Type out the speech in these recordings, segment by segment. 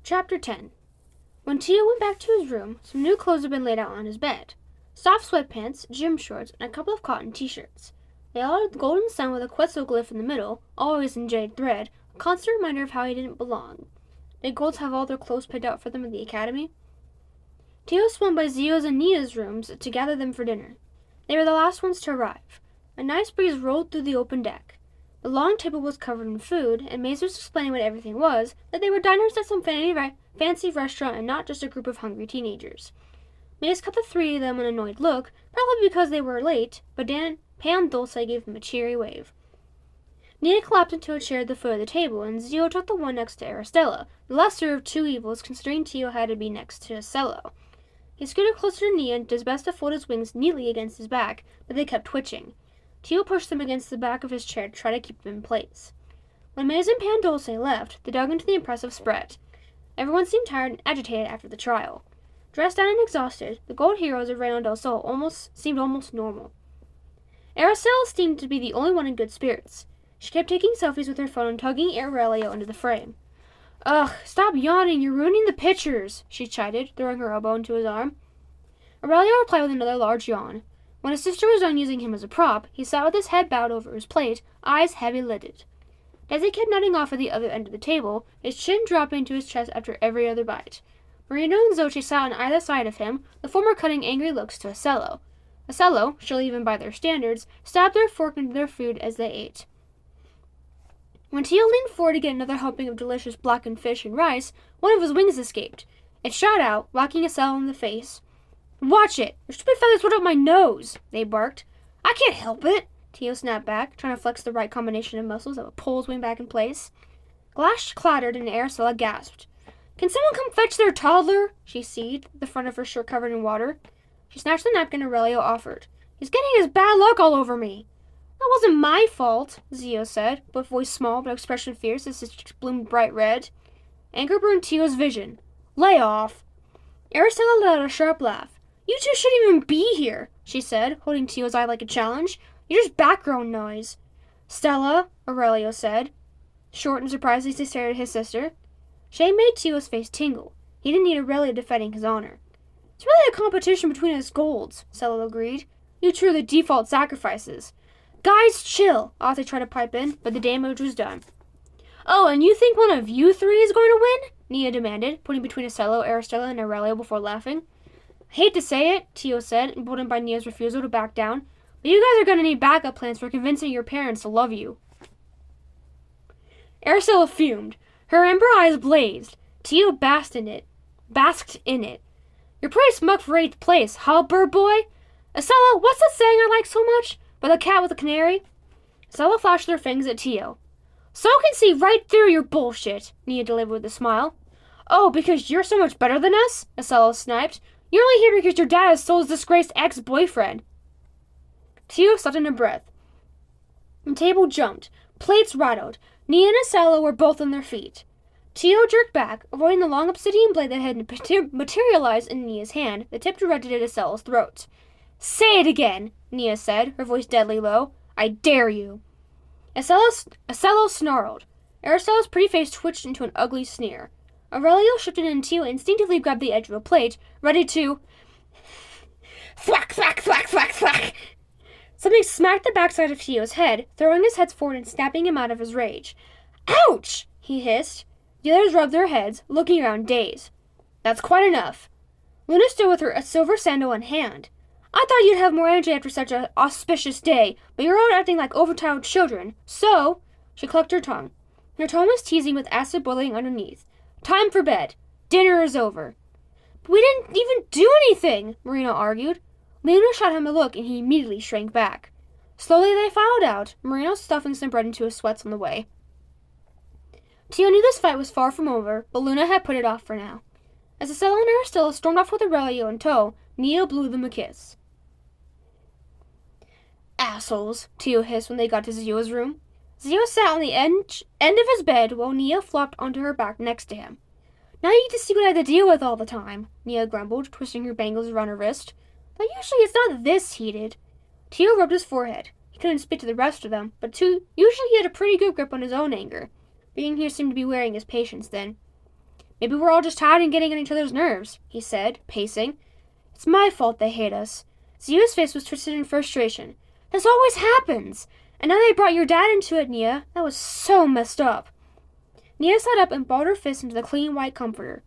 Chapter 10. When Tio went back to his room, some new clothes had been laid out on his bed. Soft sweatpants, gym shorts, and a couple of cotton t-shirts. They all had the golden sun with a Quetzal glyph in the middle, always in jade thread, a constant reminder of how he didn't belong. Did Golds have all their clothes picked out for them at the academy? Tio swung by Zio's and Nia's rooms to gather them for dinner. They were the last ones to arrive. A nice breeze rolled through the open deck. The long table was covered in food, and Maze was explaining what everything was, that they were diners at some fancy restaurant and not just a group of hungry teenagers. Maze cut the three of them an annoyed look, probably because they were late, but Pan Dulce gave them a cheery wave. Nia collapsed into a chair at the foot of the table, and Zio took the one next to Aristella, the lesser of two evils considering Tio had to be next to Cello. He scooted closer to Nia and did his best to fold his wings neatly against his back, but they kept twitching. Tio pushed them against the back of his chair to try to keep them in place. When Maze and Pan Dulce left, they dug into the impressive spread. Everyone seemed tired and agitated after the trial. Dressed down and exhausted, the gold heroes of Reino del Sol seemed almost normal. Araceli seemed to be the only one in good spirits. She kept taking selfies with her phone and tugging Aurelio into the frame. "Ugh, stop yawning, you're ruining the pictures," she chided, throwing her elbow into his arm. Aurelio replied with another large yawn. When his sister was done using him as a prop, he sat with his head bowed over his plate, eyes heavy-lidded. Desi kept nodding off at the other end of the table, his chin dropping to his chest after every other bite. Marino and Xochitl sat on either side of him, the former cutting angry looks to Acello. Acello, surely even by their standards, stabbed their fork into their food as they ate. When Tio leaned forward to get another helping of delicious blackened fish and rice, one of his wings escaped. It shot out, whacking Acello in the face. "Watch it! Your stupid feathers went up my nose!" they barked. "I can't help it!" Tio snapped back, trying to flex the right combination of muscles that would pull his wing back in place. Glass clattered and Araceli gasped. "Can someone come fetch their toddler?" she seethed, the front of her shirt covered in water. She snatched the napkin Aurelio offered. "He's getting his bad luck all over me." "That wasn't my fault," Zio said, both voice small but expression fierce as his cheeks bloomed bright red. Anger burned Tio's vision. "Lay off." Araceli let out a sharp laugh. "You two shouldn't even be here," she said, holding Tio's eye like a challenge. "You're just background noise." "Stella," Aurelio said, short and surprised as he stared at his sister. Shame made Tio's face tingle. He didn't need Aurelio defending his honor. "It's really a competition between us golds," Cello agreed. "You two are the default sacrifices." "Guys, chill," Ozzy tried to pipe in, but the damage was done. "Oh, and you think one of you three is going to win?" Nia demanded, putting between Acello, Aristella, and Aurelio before laughing. "I hate to say it," Tio said, emboldened by Nia's refusal to back down, "but you guys are going to need backup plans for convincing your parents to love you." Araceli fumed. Her amber eyes blazed. Tio basked in it. "You're pretty smug for 8th place, huh, bird boy? Acello, what's that saying I like so much? By the cat with the canary?" Acello flashed their fangs at Tio. "So I can see right through your bullshit," Nia delivered with a smile. "Oh, because you're so much better than us?" Acello sniped. "You're only here because your dad is Sol's disgraced ex-boyfriend." Tio sucked in a breath. The table jumped. Plates rattled. Nia and Acello were both on their feet. Tio jerked back, avoiding the long obsidian blade that had materialized in Nia's hand, the tip directed at Acello's throat. "Say it again," Nia said, her voice deadly low. "I dare you." Acello snarled. Aristella's pretty face twitched into an ugly sneer. Aurelio shifted and Tio instinctively grabbed the edge of a plate, ready to... Thwack, thwack, thwack, thwack, thwack! Something smacked the backside of Tio's head, throwing his head forward and snapping him out of his rage. "Ouch!" he hissed. The others rubbed their heads, looking around dazed. "That's quite enough." Luna stood with her silver sandal in hand. "I thought you'd have more energy after such an auspicious day, but you're out acting like overtired children. So," she clucked her tongue. Her tone was teasing with acid boiling underneath. "Time for bed. Dinner is over." "But we didn't even do anything," Marino argued. Luna shot him a look, and he immediately shrank back. Slowly they filed out, Marino stuffing some bread into his sweats on the way. Tio knew this fight was far from over, but Luna had put it off for now. As Acello and Aristella stormed off with Aurelio in tow, Nia blew them a kiss. "Assholes," Tio hissed when they got to Zio's room. Zio sat on the end of his bed while Nia flopped onto her back next to him. "Now you get to see what I had to deal with all the time," Nia grumbled, twisting her bangles around her wrist. "But usually it's not this heated." Tio rubbed his forehead. He couldn't speak to the rest of them, but usually he had a pretty good grip on his own anger. Being here seemed to be wearing his patience then. Maybe we're all just tired and getting on each other's nerves, he said, pacing. It's my fault they hate us. Zio's face was twisted in frustration. This always happens. And now they brought your dad into it, Nia. That was so messed up. Nia sat up and balled her fist into the clean white comforter.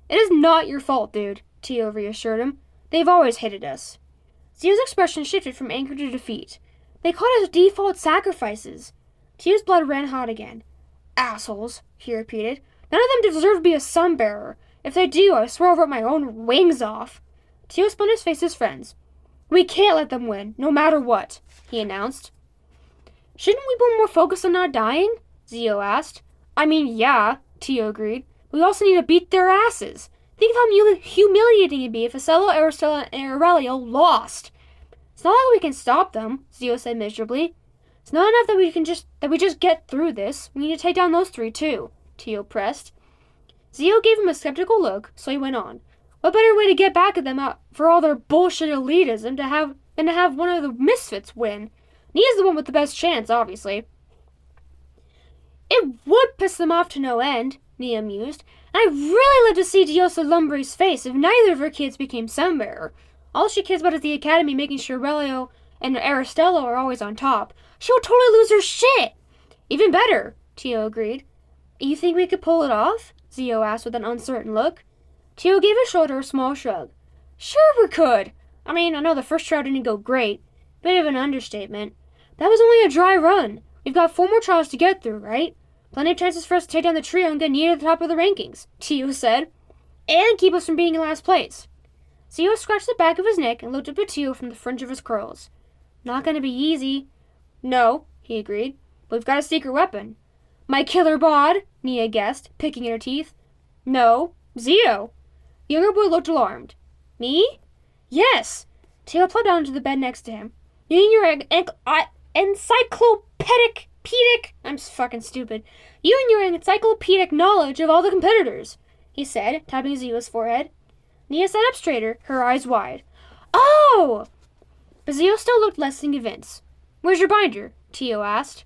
It is not your fault, dude, Tio reassured him. They've always hated us. Zio's expression shifted from anger to defeat. They called us default sacrifices. Tio's blood ran hot again. Assholes, he repeated. None of them deserve to be a Sunbearer. If they do, I swear I'll rip my own wings off. Tio spun his face at his friends. We can't let them win, no matter what, he announced. Shouldn't we be more focused on not dying? Zio asked. I mean, yeah, Tio agreed. We also need to beat their asses. Think of how humiliating it'd be if Acelo, Aristella, and Aurelio lost. It's not like we can stop them, Zio said miserably. It's not enough that we just get through this. We need to take down those three too, Tio pressed. Zio gave him a skeptical look, so he went on. What better way to get back at them for all their bullshit elitism than to have one of the misfits win? Nia's the one with the best chance, obviously. It would piss them off to no end, Nia mused. And I'd really love to see Diosa Lumbre's face if neither of her kids became Sunbearer. All she cares about is the Academy making sure Aurelio and Aristello are always on top. She will totally lose her shit! Even better, Tio agreed. You think we could pull it off? Zio asked with an uncertain look. Tio gave his shoulder a small shrug. Sure we could. I mean, I know the first trial didn't go great. Bit of an understatement. That was only a dry run. We've got 4 more trials to get through, right? Plenty of chances for us to take down the trio and get Nia to the top of the rankings, Tio said. And keep us from being in last place. Zio scratched the back of his neck and looked up at Tio from the fringe of his curls. Not gonna be easy. No, he agreed. But we've got a secret weapon. My killer bod, Nia guessed, picking at her teeth. No, Zio. The younger boy looked alarmed. Me? Yes. Tio plumped down into the bed next to him. Using your encyclopedic... I'm fucking stupid. You and your encyclopedic knowledge of all the competitors, he said, tapping Zio's forehead. Nia sat up straighter, her eyes wide. Oh! But Zio still looked less than convinced. Where's your binder? Tio asked.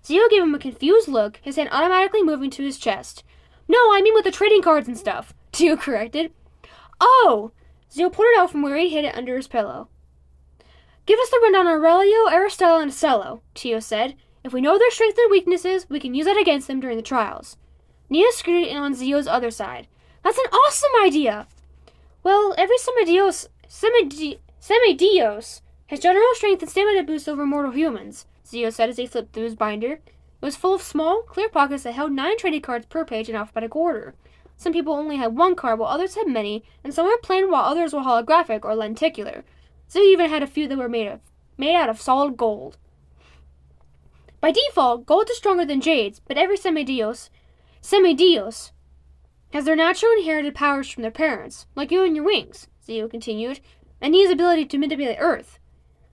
Zio gave him a confused look, his hand automatically moving to his chest. No, I mean with the trading cards and stuff, Tio corrected. Oh! Zio pulled it out from where he hid it under his pillow. Give us the rundown on Aurelio, Aristella, and Acelo, Tio said. If we know their strengths and weaknesses, we can use that against them during the trials. Nia scooted in on Zio's other side. That's an awesome idea! Well, every semidios has general strength and stamina boosts over mortal humans, Zio said as he flipped through his binder. It was full of small, clear pockets that held 9 trading cards per page in alphabetical order. Some people only had 1 card, while others had many, and some were plain while others were holographic or lenticular. Zio even had a few that were made out of solid gold. By default, gold is stronger than jades, but every semidios has their natural inherited powers from their parents, like you and your wings, Zio continued, and Nia's ability to manipulate Earth.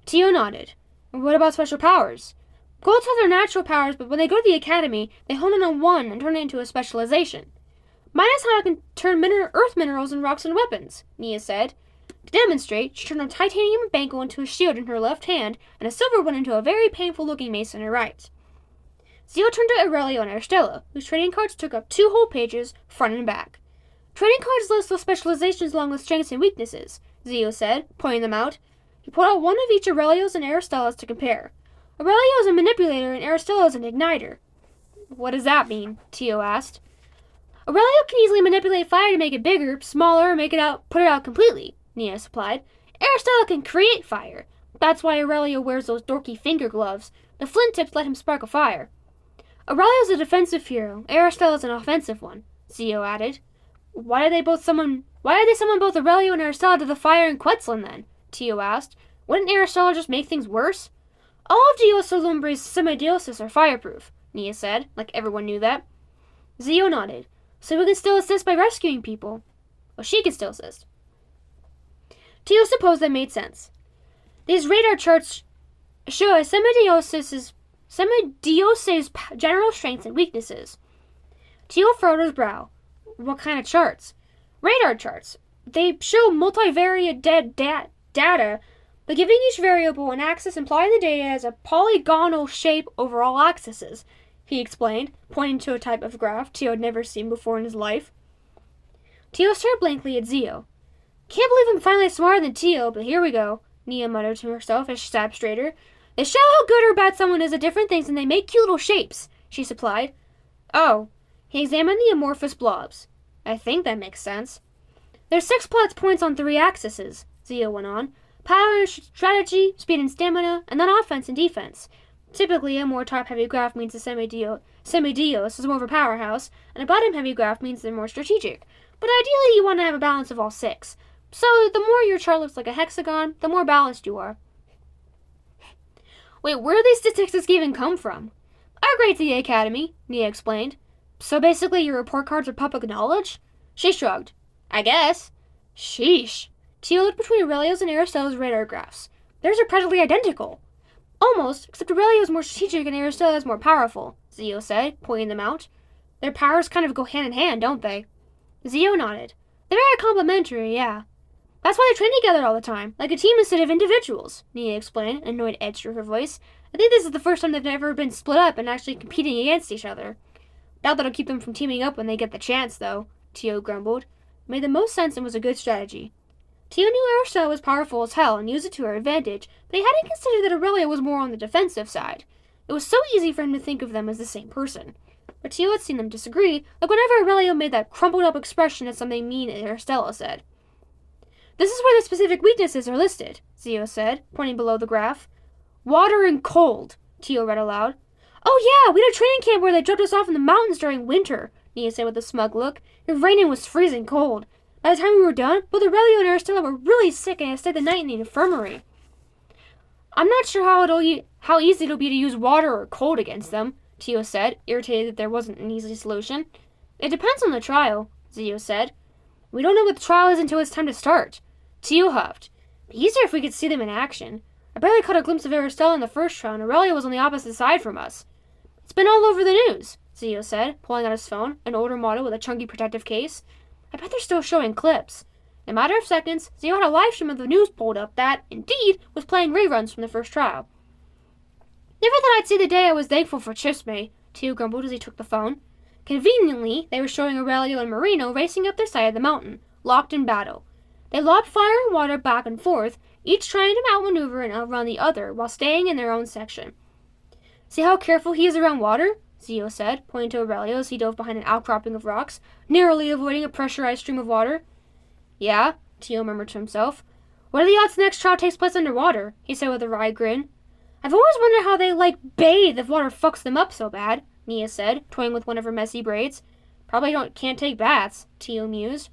Tio nodded. And what about special powers? Golds have their natural powers, but when they go to the Academy, they hone in on one and turn it into a specialization. Mine is how I can turn earth minerals and rocks into weapons, Nia said. To demonstrate, she turned a titanium bangle into a shield in her left hand and a silver one into a very painful-looking mace in her right. Zio turned to Aurelio and Aristella, whose trading cards took up 2 whole pages, front and back. Trading cards list those specializations along with strengths and weaknesses, Zio said, pointing them out. He pulled out one of each Aurelio's and Aristella's to compare. Aurelio is a manipulator and Aristella is an igniter. What does that mean? Tio asked. Aurelio can easily manipulate fire to make it bigger, smaller, or put it out completely, Nia supplied. Aristella can create fire. That's why Aurelio wears those dorky finger gloves. The flint tips let him spark a fire. Aurelio's a defensive hero. Aristella's an offensive one, Zio added. Why did they summon both Aurelio and Aristella to the fire in Quetzalin then? Tio asked. Wouldn't Aristella just make things worse? All of Diosa Lumbre's semidioses are fireproof, Nia said, like everyone knew that. Zio nodded. So we can still assist by rescuing people. Well, she can still assist. Tio supposed that made sense. These radar charts show a semidioses' general strengths and weaknesses. Tio furrowed his brow. What kind of charts? Radar charts. They show multivariate data, but giving each variable an axis implying the data as a polygonal shape over all axes, he explained, pointing to a type of graph Tio had never seen before in his life. Tio stared blankly at Zio. Can't believe I'm finally smarter than Tio, but here we go, Nia muttered to herself as she sat up straighter. They show how good or bad someone is at different things and they make cute little shapes, she supplied. Oh. He examined the amorphous blobs. I think that makes sense. There's 6 plot points on 3 axes, Zio went on. Power and strategy, speed and stamina, and then offense and defense. Typically, a more top-heavy graph means the semi-dios is more of a powerhouse, and a bottom-heavy graph means they're more strategic. But ideally, you want to have a balance of all 6. So, the more your chart looks like a hexagon, the more balanced you are. Wait, where do these statistics even come from? Our grades at the academy, Nia explained. So basically, your report cards are public knowledge? She shrugged. I guess. Sheesh. Tio looked between Aurelio's and Aristella's radar graphs. Theirs are practically identical. Almost, except Aurelio's more strategic and Aristella's more powerful, Zio said, pointing them out. Their powers kind of go hand in hand, don't they? Zio nodded. They're very complementary, yeah. That's why they train together all the time, like a team instead of individuals, Nia explained, an annoyed edge through her voice. I think this is the first time they've ever been split up and actually competing against each other. Doubt that'll keep them from teaming up when they get the chance, though, Tio grumbled. It made the most sense and was a good strategy. Tio knew Aristella was powerful as hell and used it to her advantage, but he hadn't considered that Aurelia was more on the defensive side. It was so easy for him to think of them as the same person. But Tio had seen them disagree, like whenever Aurelia made that crumpled-up expression at something mean Aristella said. This is where the specific weaknesses are listed, Zio said, pointing below the graph. Water and cold, Tio read aloud. Oh yeah, we had a training camp where they dropped us off in the mountains during winter, Nia said with a smug look. It rained and was freezing cold. By the time we were done, both Aurelio and Aristella were really sick and had stayed the night in the infirmary. I'm not sure how easy it'll be to use water or cold against them, Tio said, irritated that there wasn't an easy solution. It depends on the trial, Zio said. We don't know what the trial is until it's time to start. Tio huffed. It'd be easier if we could see them in action. I barely caught a glimpse of Aristella in the first trial, and Aurelia was on the opposite side from us. It's been all over the news, Zio said, pulling out his phone, an older model with a chunky protective case. I bet they're still showing clips. In a matter of seconds, Zio had a live stream of the news pulled up that, indeed, was playing reruns from the first trial. Never thought I'd see the day I was thankful for Chisme, Tio grumbled as he took the phone. Conveniently, they were showing Aurelio and Marino racing up their side of the mountain, locked in battle. They lobbed fire and water back and forth, each trying to outmaneuver and outrun the other while staying in their own section. See how careful he is around water? Zio said, pointing to Aurelio as he dove behind an outcropping of rocks, narrowly avoiding a pressurized stream of water. Yeah, Tio murmured to himself. What are the odds the next trial takes place underwater? He said with a wry grin. I've always wondered how they, bathe if water fucks them up so bad, Nia said, toying with one of her messy braids. Probably can't take baths, Tio mused.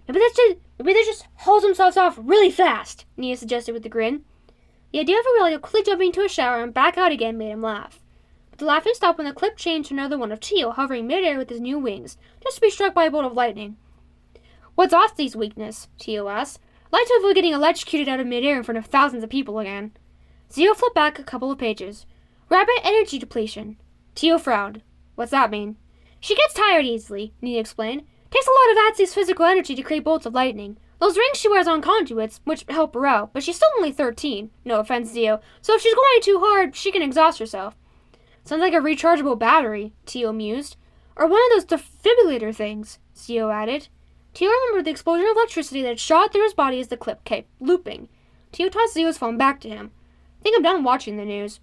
Maybe they just hose themselves off really fast, Nia suggested with a grin. The idea of Aurelio quickly jumping into a shower and back out again made him laugh. But the laughing stopped when the clip changed to another one of Tio hovering midair with his new wings, just to be struck by a bolt of lightning. What's Osty's weakness? Tio asked. I'd like to avoid getting electrocuted out of midair in front of thousands of people again. Zio flipped back a couple of pages. Rapid energy depletion. Tio frowned. What's that mean? She gets tired easily, Nia explained. Takes a lot of Atsy's physical energy to create bolts of lightning. Those rings she wears on conduits, which help her out, but she's still only 13. No offense, Zio. So if she's going too hard, she can exhaust herself. Sounds like a rechargeable battery, Tio mused. Or one of those defibrillator things, Zio added. Tio remembered the explosion of electricity that had shot through his body as the clip kept looping. Tio tossed Zio's phone back to him. I think I'm done watching the news.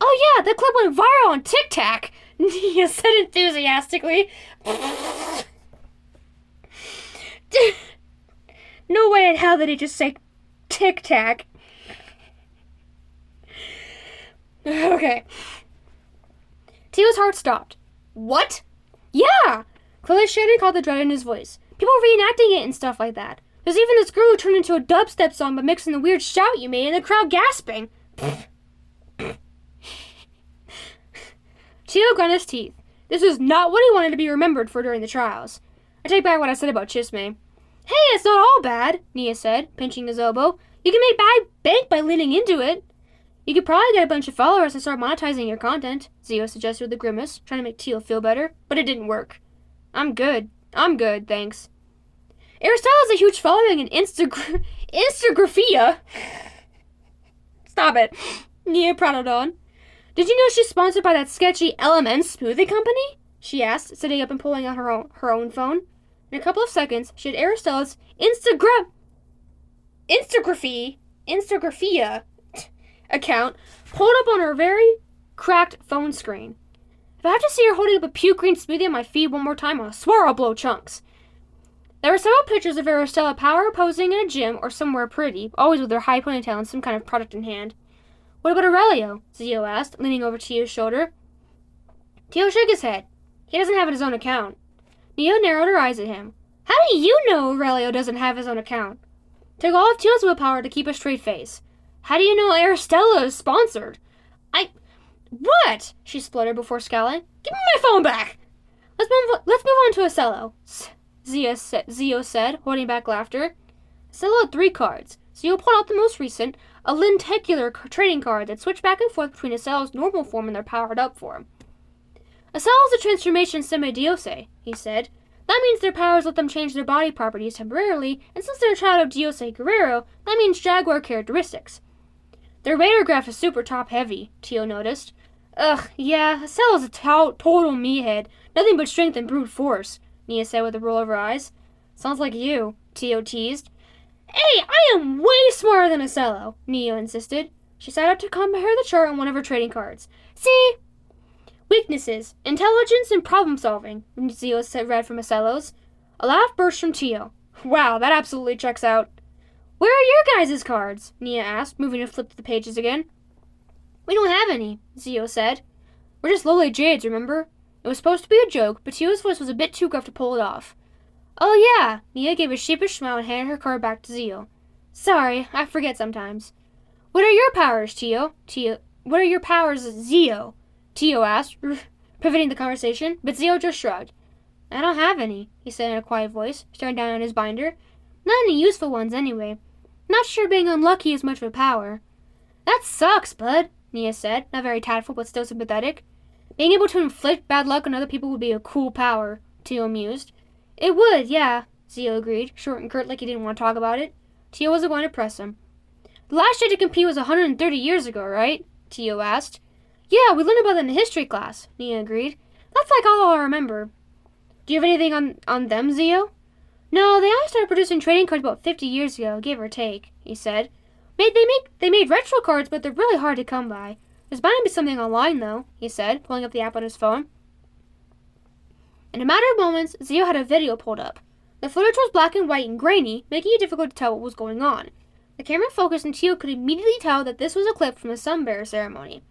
Oh yeah, the clip went viral on TikTok, Nia said enthusiastically. No way in hell did he just say tic-tac. Okay. Tio's heart stopped. What? Yeah! Clearly Shannon caught the dread in his voice. People reenacting it and stuff like that. There's even this girl who turned into a dubstep song by mixing the weird shout you made and the crowd gasping. Tio ground his teeth. This was not what he wanted to be remembered for during the trials. I take back what I said about Chisme. Hey, it's not all bad, Nia said, pinching his elbow. You can make bad bank by leaning into it. You could probably get a bunch of followers and start monetizing your content, Zio suggested with a grimace, trying to make Tio feel better, but it didn't work. I'm good, thanks. Aristotle has a huge following in Instagraphia. Stop it, Nia prattled on. Did you know she's sponsored by that sketchy LMN smoothie company? She asked, sitting up and pulling out her own phone. In a couple of seconds, she had Aristella's Instagraphia account pulled up on her very cracked phone screen. If I have to see her holding up a puke green smoothie on my feed one more time, I swear I'll blow chunks. There were several pictures of Aristella Power posing in a gym or somewhere pretty, always with her high ponytail and some kind of product in hand. What about Aurelio? Zio asked, leaning over Tio's shoulder. Tio shook his head. He doesn't have his own account. Neo narrowed her eyes at him. How do you know Aurelio doesn't have his own account? Took all of Tio's willpower to keep a straight face. How do you know Aristella is sponsored? What? She spluttered before scowling. Give me my phone back! Let's move on to Ocello, Zio said, holding back laughter. Ocello had 3 cards. Zio pulled out the most recent, a lenticular trading card that switched back and forth between Ocello's normal form and their powered-up form. Ocello is a transformation semi-Diose, he said. That means their powers let them change their body properties temporarily, and since they're a child of Diose Guerrero, that means Jaguar characteristics. Their radar is super top-heavy, Tio noticed. Ugh, yeah, Ocello's a total meathead. Nothing but strength and brute force, Nia said with a roll of her eyes. Sounds like you, Tio teased. Hey, I am way smarter than Ocello, Nia insisted. She sat up to compare the chart on one of her trading cards. See? Weaknesses, intelligence, and problem-solving, Zio read from Ocello's. A laugh burst from Tio. Wow, that absolutely checks out. Where are your guys' cards? Nia asked, moving to flip to the pages again. We don't have any, Zio said. We're just lowly jades, remember? It was supposed to be a joke, but Tio's voice was a bit too gruff to pull it off. Oh yeah, Nia gave a sheepish smile and handed her card back to Zio. Sorry, I forget sometimes. What are your powers, Tio? What are your powers, Zio? Tio asked, pivoting the conversation, but Zio just shrugged. I don't have any, he said in a quiet voice, staring down at his binder. Not any useful ones, anyway. Not sure being unlucky is much of a power. That sucks, bud, Nia said, not very tactful but still sympathetic. Being able to inflict bad luck on other people would be a cool power, Tio mused. It would, yeah, Zio agreed, short and curt like he didn't want to talk about it. Tio wasn't going to press him. The last day to compete was 130 years ago, right? Tio asked. Yeah, we learned about that in history class, Nia agreed. That's like all I remember. Do you have anything on them, Zio? No, they only started producing trading cards about 50 years ago, give or take, he said. They made retro cards, but they're really hard to come by. There's bound to be something online, though, he said, pulling up the app on his phone. In a matter of moments, Zio had a video pulled up. The footage was black and white and grainy, making it difficult to tell what was going on. The camera focused and Tio could immediately tell that this was a clip from the Sunbearer ceremony.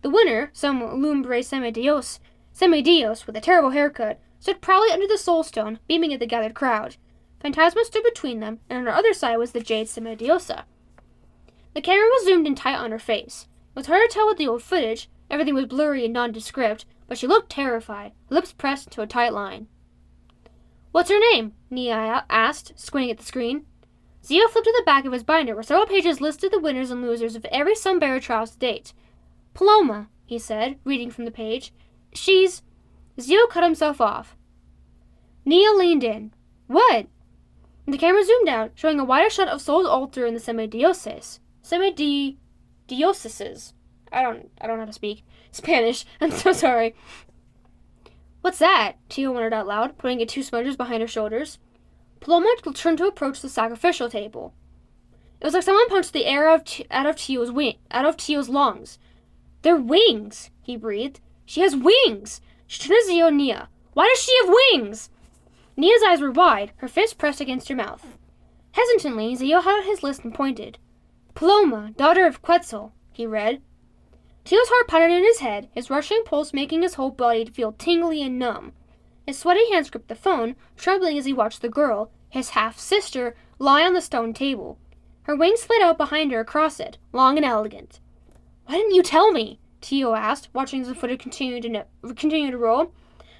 The winner, some lumbre semidios with a terrible haircut, stood proudly under the soul stone, beaming at the gathered crowd. Phantasma stood between them, and on her other side was the jade semidiosa. The camera was zoomed in tight on her face. It was hard to tell with the old footage. Everything was blurry and nondescript, but she looked terrified, her lips pressed into a tight line. What's her name? Nia asked, squinting at the screen. Zio flipped to the back of his binder, where several pages listed the winners and losers of every Sunbearer trials to date. Paloma, he said, reading from the page. She's... Zio cut himself off. Nia leaned in. What? The camera zoomed out, showing a wider shot of Soul's altar in the Semidiosis. I don't know how to speak Spanish. I'm so sorry. What's that? Tio wondered out loud, pointing at 2 smudges behind her shoulders. Paloma turned to approach the sacrificial table. It was like someone punched the air out of Tio's lungs. They're wings, he breathed. She has wings! She turned to Zio and Nia. Why does she have wings? Nia's eyes were wide, her fist pressed against her mouth. Hesitantly, Zio held out his list and pointed. Paloma, daughter of Quetzal, he read. Tio's heart pounded in his head, his rushing pulse making his whole body feel tingly and numb. His sweaty hands gripped the phone, trembling as he watched the girl, his half-sister, lie on the stone table. Her wings splayed out behind her across it, long and elegant. Why didn't you tell me? Tio asked, watching as the footage continued to roll.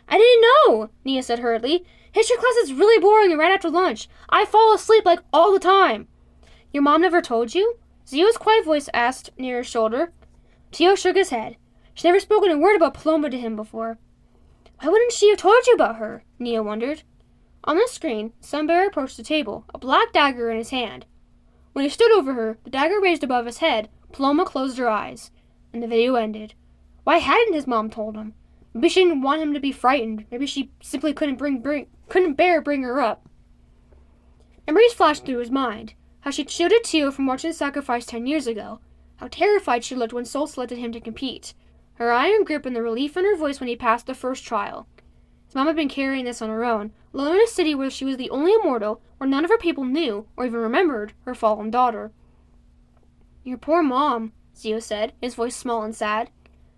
I didn't know, Nia said hurriedly. History class is really boring and right after lunch. I fall asleep like all the time. Your mom never told you? Zio's quiet voice asked near his shoulder. Tio shook his head. She'd never spoken a word about Paloma to him before. Why wouldn't she have told you about her? Nia wondered. On the screen, Sunbearer approached the table, a black dagger in his hand. When he stood over her, the dagger raised above his head, Paloma closed her eyes, and the video ended. Why hadn't his mom told him? Maybe she didn't want him to be frightened. Maybe she simply couldn't bring couldn't bear bring her up. Memories flashed through his mind. How she'd shielded Tio from watching the sacrifice 10 years ago. How terrified she looked when Sol selected him to compete. Her iron grip and the relief in her voice when he passed the first trial. His mom had been carrying this on her own, alone in a city where she was the only immortal, where none of her people knew, or even remembered, her fallen daughter. "Your poor mom," Zio said, his voice small and sad.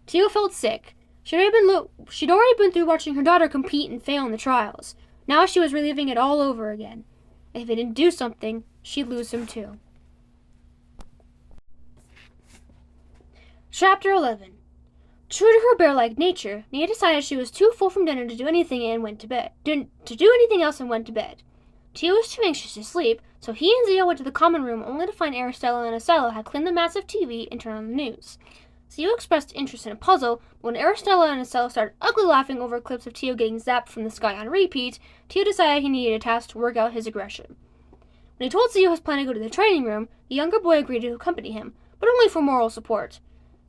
Tio felt sick. She'd already been through watching her daughter compete and fail in the trials. Now she was reliving it all over again. If he didn't do something, she'd lose him too. Chapter 11. True to her bear-like nature, Nia decided she was too full from dinner to do anything else and went to bed. Tio was too anxious to sleep, so he and Zio went to the common room only to find Aristella and Estella had cleaned the massive TV and turned on the news. Zio expressed interest in a puzzle, but when Aristella and Estella started ugly laughing over clips of Tio getting zapped from the sky on repeat, Tio decided he needed a task to work out his aggression. When he told Zio his plan to go to the training room, the younger boy agreed to accompany him, but only for moral support.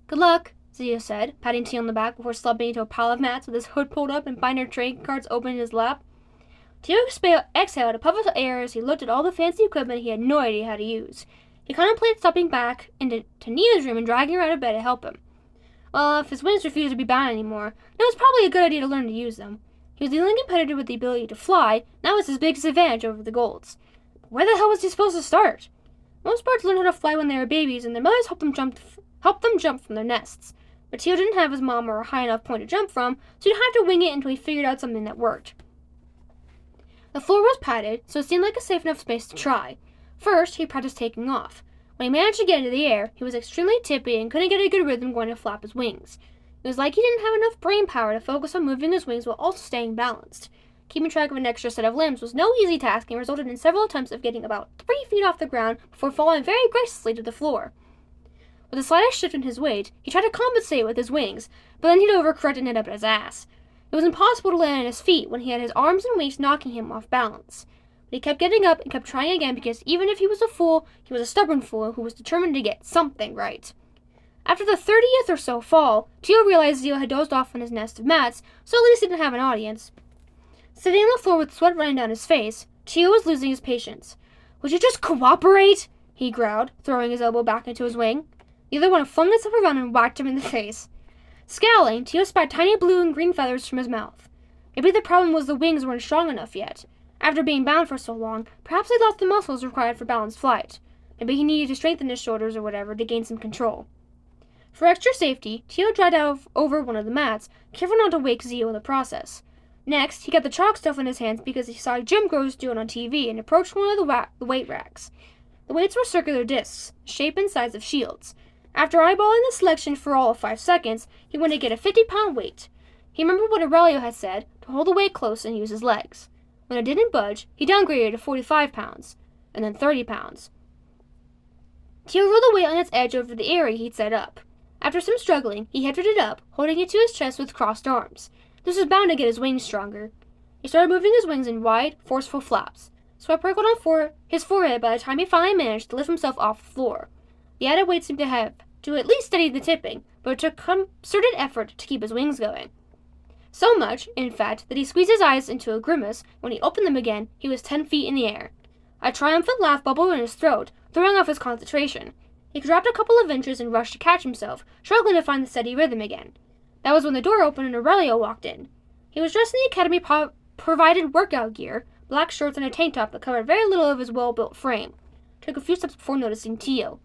"Good luck," Zio said, patting Tio on the back before slumping into a pile of mats with his hood pulled up and binder trading cards open in his lap. Tio exhaled a puff of air as he looked at all the fancy equipment he had no idea how to use. He contemplated stepping back into Nia's room and dragging her out of bed to help him. Well, if his wings refused to be bound anymore, it was probably a good idea to learn to use them. He was the only competitor with the ability to fly, now was his biggest advantage over the Golds. But where the hell was he supposed to start? Most birds learn how to fly when they were babies, and their mothers helped them jump from their nests. But Tio didn't have his mom or a high enough point to jump from, so he'd have to wing it until he figured out something that worked. The floor was padded, so it seemed like a safe enough space to try. First, he practiced taking off. When he managed to get into the air, he was extremely tippy and couldn't get a good rhythm going to flap his wings. It was like he didn't have enough brain power to focus on moving his wings while also staying balanced. Keeping track of an extra set of limbs was no easy task and resulted in several attempts of getting about 3 feet off the ground before falling very gracefully to the floor. With the slightest shift in his weight, he tried to compensate with his wings, but then he'd overcorrect and ended up at his ass. It was impossible to land on his feet when he had his arms and weights knocking him off balance. But he kept getting up and kept trying again because even if he was a fool, he was a stubborn fool who was determined to get something right. After the 30th or so fall, Tio realized Zio had dozed off on his nest of mats, so at least he didn't have an audience. Sitting on the floor with sweat running down his face, Tio was losing his patience. "Would you just cooperate?" he growled, throwing his elbow back into his wing. The other one flung himself around and whacked him in the face. Scowling, Tio spat tiny blue and green feathers from his mouth. Maybe the problem was the wings weren't strong enough yet. After being bound for so long, perhaps he'd lost the muscles required for balanced flight. Maybe he needed to strengthen his shoulders or whatever to gain some control. For extra safety, Tio dragged out over one of the mats, careful not to wake Zio in the process. Next, he got the chalk stuff in his hands because he saw gym bros do it on TV and approached one of the weight racks. The weights were circular discs, shape and size of shields. After eyeballing the selection for all of 5 seconds, he went to get a 50-pound weight. He remembered what Aurelio had said, to hold the weight close and use his legs. When it didn't budge, he downgraded to 45 pounds, and then 30 pounds. Tio rolled the weight on its edge over the area he'd set up. After some struggling, he hefted it up, holding it to his chest with crossed arms. This was bound to get his wings stronger. He started moving his wings in wide, forceful flaps. Sweat prickled on his forehead by the time he finally managed to lift himself off the floor. The added weight seemed to have to at least steady the tipping, but it took concerted effort to keep his wings going. So much, in fact, that he squeezed his eyes into a grimace. When he opened them again, he was 10 feet in the air. A triumphant laugh bubbled in his throat, throwing off his concentration. He dropped a couple of inches and rushed to catch himself, struggling to find the steady rhythm again. That was when the door opened and Aurelio walked in. He was dressed in the Academy provided workout gear, black shorts and a tank top that covered very little of his well-built frame. Took a few steps before noticing Tio.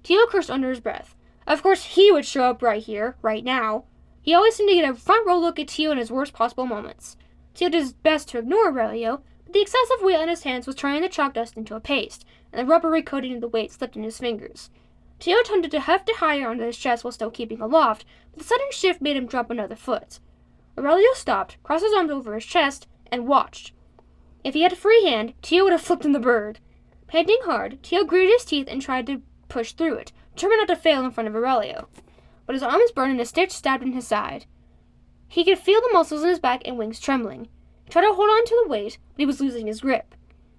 Tio cursed under his breath. Of course he would show up right here, right now. He always seemed to get a front row look at Tio in his worst possible moments. Tio did his best to ignore Aurelio, but the excessive weight on his hands was turning the chalk dust into a paste, and the rubbery coating of the weight slipped in his fingers. Tio attempted to heft it higher onto his chest while still keeping aloft, but the sudden shift made him drop another foot. Aurelio stopped, crossed his arms over his chest, and watched. If he had a free hand, Tio would have flipped him the bird. Panting hard, Tio gritted his teeth and tried to push through it, determined not to fail in front of Aurelio. But his arms burned and a stitch stabbed in his side. He could feel the muscles in his back and wings trembling. He tried to hold on to the weight, but he was losing his grip.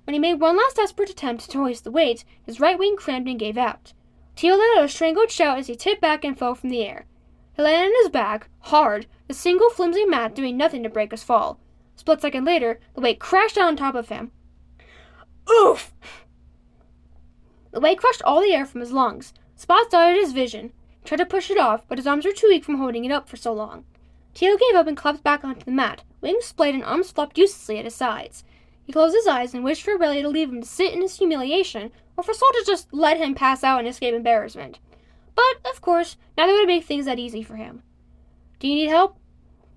When he made one last desperate attempt to hoist the weight, his right wing cramped and gave out. Tio let out a strangled shout as he tipped back and fell from the air. He landed on his back, hard, the single flimsy mat doing nothing to break his fall. Split second later, the weight crashed down on top of him. Oof! The weight crushed all the air from his lungs. Spots dotted his vision. He tried to push it off, but his arms were too weak from holding it up for so long. Tio gave up and collapsed back onto the mat. Wings splayed and arms flopped uselessly at his sides. He closed his eyes and wished for Aurelia to leave him to sit in his humiliation, or for Sol to just let him pass out and escape embarrassment. But, of course, neither would make things that easy for him. Do you need help?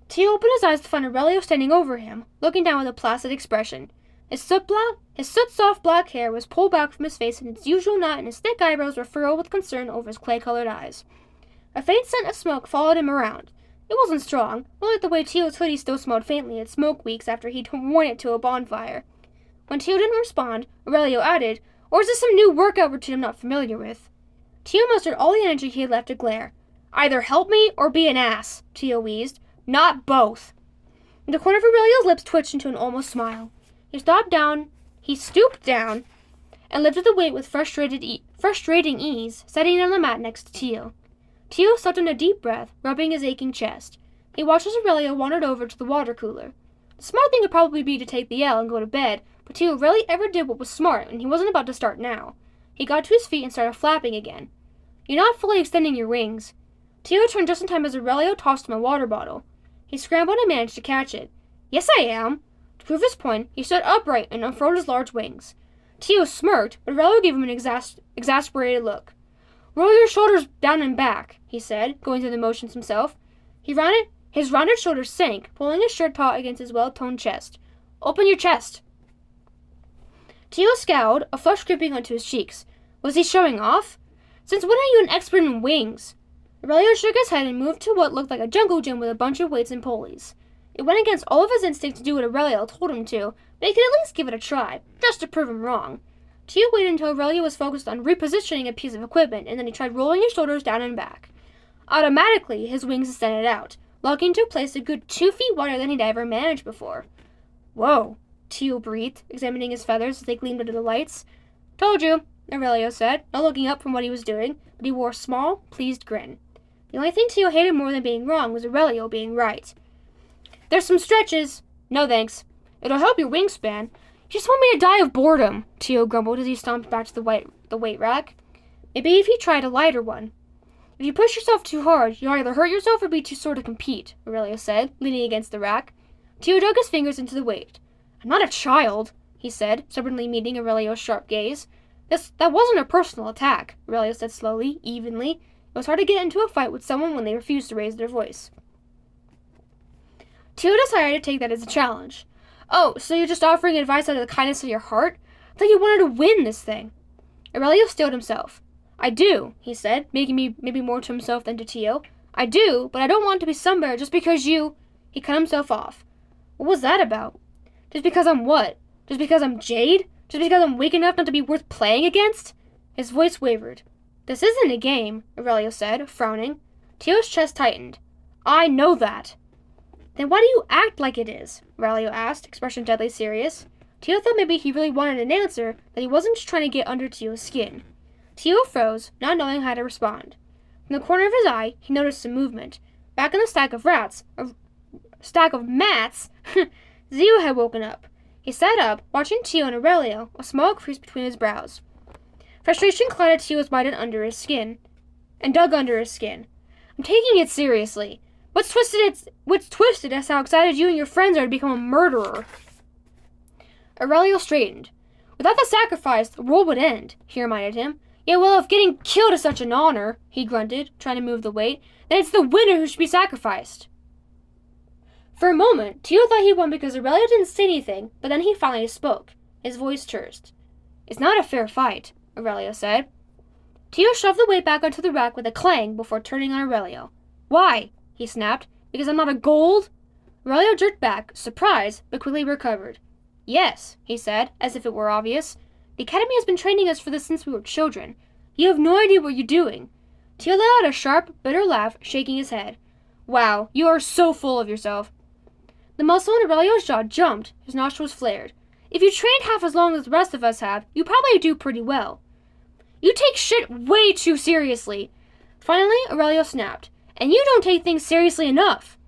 Tio opened his eyes to find Aurelio standing over him, looking down with a placid expression. His soot-soft black hair was pulled back from his face in its usual knot, and his thick eyebrows were furrowed with concern over his clay-colored eyes. A faint scent of smoke followed him around. It wasn't strong, more like the way Tio's hoodie still smelled faintly at smoke weeks after he'd worn it to a bonfire. When Tio didn't respond, Aurelio added, "Or is this some new workout routine I'm not familiar with?" Tio mustered all the energy he had left to glare. "Either help me or be an ass," Tio wheezed. "Not both." The corner of Aurelio's lips twitched into an almost smile. He stooped down, and lifted the weight with frustrating ease, setting it on the mat next to Tio. Tio sucked in a deep breath, rubbing his aching chest. He watched as Aurelio wandered over to the water cooler. The smart thing would probably be to take the L and go to bed, but Tio rarely ever did what was smart, and he wasn't about to start now. He got to his feet and started flapping again. "You're not fully extending your wings." Tio turned just in time as Aurelio tossed him a water bottle. He scrambled and managed to catch it. "Yes, I am." To prove his point, he stood upright and unfurled his large wings. Tio smirked, but Aurelio gave him an exasperated look. "Roll your shoulders down and back," he said, going through the motions himself. His rounded shoulders sank, pulling his shirt taut against his well-toned chest. "Open your chest." Tio scowled, a flush creeping onto his cheeks. Was he showing off? "Since when are you an expert in wings?" Aurelio shook his head and moved to what looked like a jungle gym with a bunch of weights and pulleys. It went against all of his instincts to do what Aurelio told him to, but he could at least give it a try, just to prove him wrong. Tio waited until Aurelio was focused on repositioning a piece of equipment, and then he tried rolling his shoulders down and back. Automatically, his wings extended out, locking into a place a good 2 feet wider than he'd ever managed before. "Whoa," Tio breathed, examining his feathers as they gleamed under the lights. "Told you," Aurelio said, not looking up from what he was doing, but he wore a small, pleased grin. The only thing Tio hated more than being wrong was Aurelio being right. "There's some stretches." "No thanks. It'll help your wingspan." "You just want me to die of boredom," Tio grumbled as he stomped back to the weight rack. "Maybe if you tried a lighter one." "If you push yourself too hard, you'll either hurt yourself or be too sore to compete," Aurelio said, leaning against the rack. Tio dug his fingers into the weight. "I'm not a child," he said, stubbornly meeting Aurelio's sharp gaze. That wasn't a personal attack," Aurelio said slowly, evenly. It was hard to get into a fight with someone when they refused to raise their voice. Tio decided to take that as a challenge. "Oh, so you're just offering advice out of the kindness of your heart? I thought you wanted to win this thing." Aurelio steeled himself. "I do," he said, making maybe more to himself than to Tio. "I do, but I don't want to be Sunbearer just because you—" He cut himself off. "What was that about?" "Just because I'm what? Just because I'm Jade? Just because I'm weak enough not to be worth playing against?" His voice wavered. "This isn't a game," Aurelio said, frowning. Tio's chest tightened. "I know that." "Then why do you act like it is?" Aurelio asked, expression deadly serious. Tio thought maybe he really wanted an answer, that he wasn't just trying to get under Tio's skin. Tio froze, not knowing how to respond. From the corner of his eye, he noticed some movement. Back in the stack of mats, Zio had woken up. He sat up, watching Tio and Aurelio, a small crease between his brows. Frustration clouded Tio's mind and dug under his skin. "I'm taking it seriously. What's twisted is how excited you and your friends are to become a murderer." Aurelio straightened. "Without the sacrifice, the world would end," he reminded him. "Yeah, well, if getting killed is such an honor," he grunted, trying to move the weight, "then it's the winner who should be sacrificed." For a moment, Tio thought he won because Aurelio didn't say anything, but then he finally spoke. His voice tersed. "It's not a fair fight," Aurelio said. Tio shoved the weight back onto the rack with a clang before turning on Aurelio. "Why?" he snapped. "Because I'm not a gold?" Aurelio jerked back, surprised, but quickly recovered. "Yes," he said, as if it were obvious. "The Academy has been training us for this since we were children. You have no idea what you're doing." Tio let out a sharp, bitter laugh, shaking his head. "Wow, you are so full of yourself." The muscle in Aurelio's jaw jumped, his nostrils flared. "If you trained half as long as the rest of us have, you probably do pretty well." "You take shit way too seriously." Finally, Aurelio snapped. "And you don't take things seriously enough."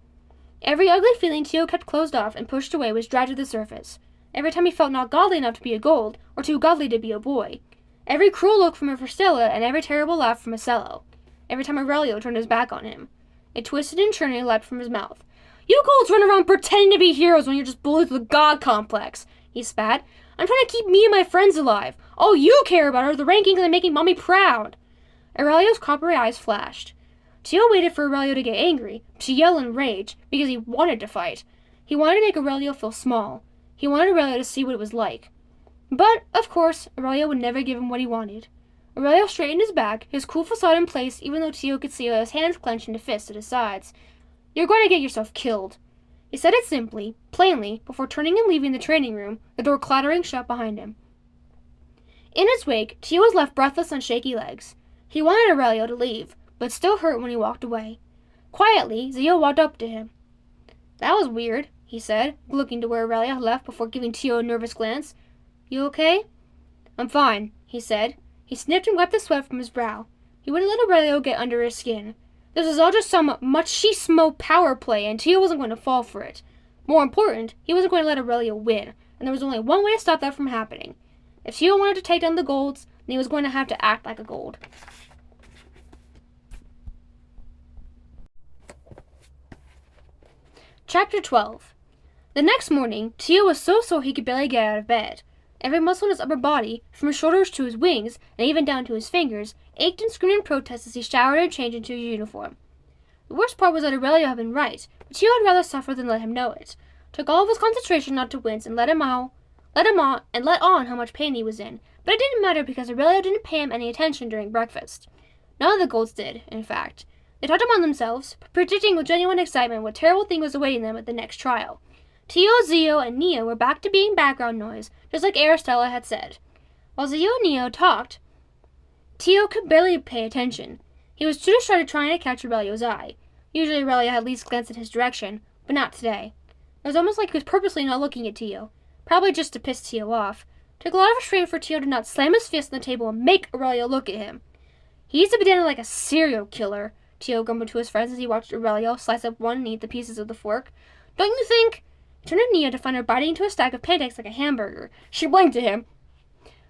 Every ugly feeling Tio kept closed off and pushed away was dragged to the surface. Every time he felt not godly enough to be a gold, or too godly to be a boy. Every cruel look from a Fristella, and every terrible laugh from a Cello. Every time Aurelio turned his back on him. It twisted and turned and leapt from his mouth. You golds run around pretending to be heroes when you're just bullies with a god complex, he spat. I'm trying to keep me and my friends alive. All you care about are the rankings and making mommy proud. Aurelio's coppery eyes flashed. Tio waited for Aurelio to get angry, to yell in rage, because he wanted to fight. He wanted to make Aurelio feel small. He wanted Aurelio to see what it was like. But, of course, Aurelio would never give him what he wanted. Aurelio straightened his back, his cool facade in place, even though Tio could see his hands clenched into fists at his sides. You're going to get yourself killed. He said it simply, plainly, before turning and leaving the training room, the door clattering shut behind him. In its wake, Tio was left breathless on shaky legs. He wanted Aurelio to leave, but still hurt when he walked away. Quietly, Zio walked up to him. That was weird, he said, looking to where Aurelio had left before giving Tio a nervous glance. You okay? I'm fine, he said. He sniffed and wiped the sweat from his brow. He wouldn't let Aurelio get under his skin. This was all just some machismo power play, and Tio wasn't going to fall for it. More important, he wasn't going to let Aurelio win, and there was only one way to stop that from happening. If Tio wanted to take down the golds, then he was going to have to act like a gold. Chapter 12. The next morning, Tio was so sore he could barely get out of bed. Every muscle in his upper body, from his shoulders to his wings, and even down to his fingers, ached and screamed in protest as he showered and changed into his uniform. The worst part was that Aurelio had been right, but Tio would rather suffer than let him know it. Took all of his concentration not to wince and let on how much pain he was in, but it didn't matter because Aurelio didn't pay him any attention during breakfast. None of the golds did, in fact. They talked among themselves, predicting with genuine excitement what terrible thing was awaiting them at the next trial. Tio, Zio, and Neo were back to being background noise, just like Aristella had said. While Zio and Neo talked, Tio could barely pay attention. He was too distracted trying to catch Aurelio's eye. Usually Aurelio had at least glanced in his direction, but not today. It was almost like he was purposely not looking at Tio, probably just to piss Tio off. It took a lot of restraint for Tio to not slam his fist on the table and make Aurelio look at him. He used to be down like a serial killer, Tio grumbled to his friends as he watched Aurelio slice up one and eat the pieces of the fork. Don't you think? He turned to Nia to find her biting into a stack of pancakes like a hamburger. She blinked at him.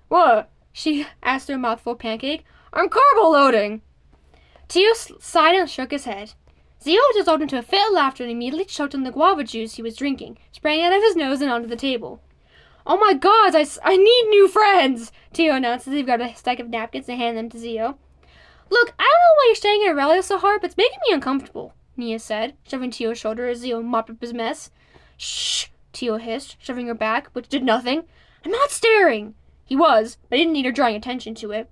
What? She asked through a mouthful of pancake. I'm carbo loading. Tio sighed and shook his head. Zio dissolved into a fit of laughter and immediately choked on the guava juice he was drinking, spraying out of his nose and onto the table. Oh my god, I need new friends, Tio announced as he grabbed a stack of napkins and handed them to Zio. Look, I don't know why you're staring at Aurelio so hard, but it's making me uncomfortable, Nia said, shoving Tio's shoulder as Zio mopped up his mess. Shh, Tio hissed, shoving her back, which did nothing. I'm not staring. He was, but I didn't need her drawing attention to it.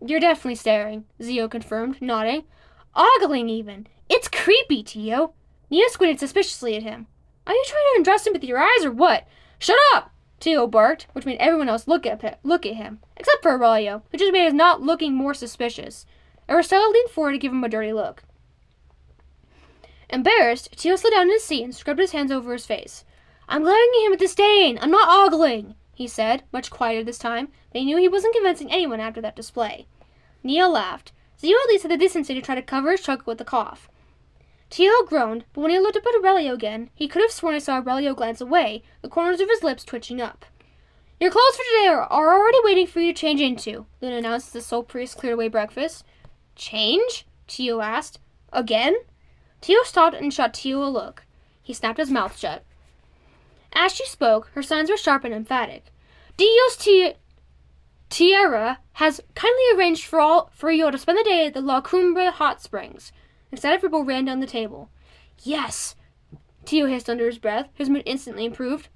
You're definitely staring, Zio confirmed, nodding. Ogling, even. It's creepy, Tio. Nia squinted suspiciously at him. Are you trying to undress him with your eyes or what? Shut up! Tio barked, which made everyone else look at him, except for Aurelio, who just made his not looking more suspicious. Aristella leaned forward to give him a dirty look. Embarrassed, Tio slid down in his seat and scrubbed his hands over his face. I'm glaring at him with disdain. I'm not ogling, he said, much quieter this time, but he knew he wasn't convincing anyone after that display. Nia laughed. Zio at least had the decency to try to cover his chuckle with a cough. Tio groaned, but when he looked up at Aurelio again, he could have sworn he saw Aurelio glance away, the corners of his lips twitching up. Your clothes for today are already waiting for you to change into, Luna announced as the soul priest cleared away breakfast. Change? Tio asked. Again? Tio stopped and shot Tio a look. He snapped his mouth shut. As she spoke, her signs were sharp and emphatic. Dios Tierra has kindly arranged for you to spend the day at the La Cumbre hot springs. Excited people ran down the table. Yes! Tio hissed under his breath. His mood instantly improved.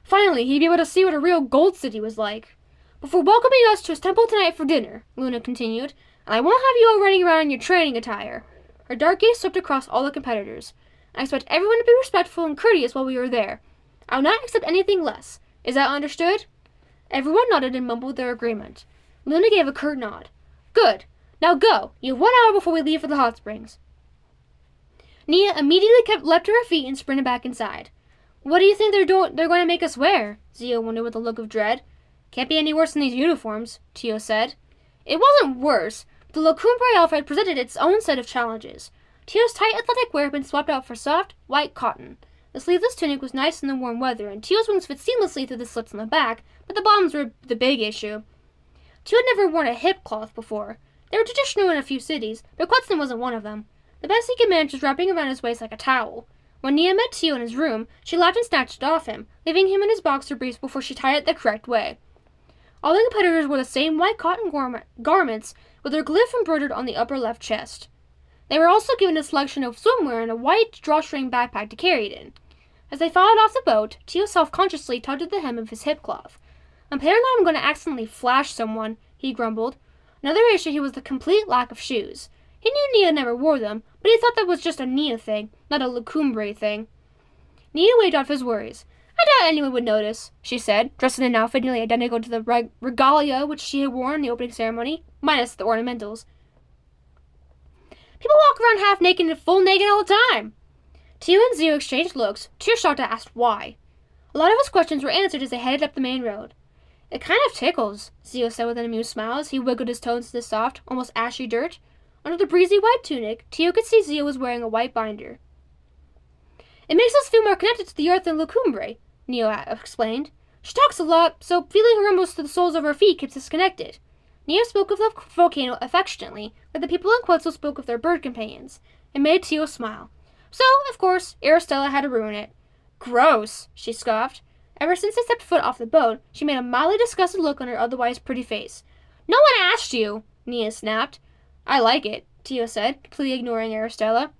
Finally, he'd be able to see what a real gold city was like. Before welcoming us to his temple tonight for dinner, Luna continued, and I won't have you all running around in your training attire. Her dark gaze swept across all the competitors. I expect everyone to be respectful and courteous while we are there. I will not accept anything less. Is that understood? Everyone nodded and mumbled their agreement. Luna gave a curt nod. Good. Now go. You have 1 hour before we leave for the hot springs. Nia immediately leapt to her feet and sprinted back inside. What do you think they're going to make us wear? Zio wondered with a look of dread. Can't be any worse than these uniforms, Tio said. It wasn't worse, but the La Cumbre outfit presented its own set of challenges. Teo's tight athletic wear had been swapped out for soft, white cotton. The sleeveless tunic was nice in the warm weather, and Teo's wings fit seamlessly through the slits on the back, but the bottoms were the big issue. Teo had never worn a hip cloth before. They were traditional in a few cities, but Quetzalcoatl wasn't one of them. The best he could manage was wrapping around his waist like a towel. When Nia met Teo in his room, she laughed and snatched it off him, leaving him in his boxer briefs before she tied it the correct way. All the competitors wore the same white cotton garments with their glyph embroidered on the upper left chest. They were also given a selection of swimwear and a white drawstring backpack to carry it in. As they followed off the boat, Teo self-consciously tugged at the hem of his hip cloth. "I'm paranoid I'm going to accidentally flash someone," he grumbled. Another issue was the complete lack of shoes. He knew Nia never wore them, but he thought that was just a Nia thing, not a Lucumbre thing. Nia waved off his worries. "I doubt anyone would notice," she said, dressed in an outfit nearly identical to the regalia which she had worn in the opening ceremony, minus the ornamentals. "People walk around half naked and full naked all the time." Teo and Zio exchanged looks. Tearshot asked why. A lot of his questions were answered as they headed up the main road. "It kind of tickles," Zio said with an amused smile as he wiggled his toes in the soft, almost ashy dirt. Under the breezy white tunic, Teo could see Zio was wearing a white binder. "It makes us feel more connected to the earth than Lucumbre," Neo explained. "She talks a lot, so feeling her rumbles to the soles of her feet keeps us connected." Neo spoke of the volcano affectionately, like the people in Quetzal spoke of their bird companions. It made Teo smile. So, of course, Aristella had to ruin it. "Gross," she scoffed. Ever since they stepped foot off the boat, she made a mildly disgusted look on her otherwise pretty face. "No one asked you," Nia snapped. "I like it," Teo said, completely ignoring Aristella.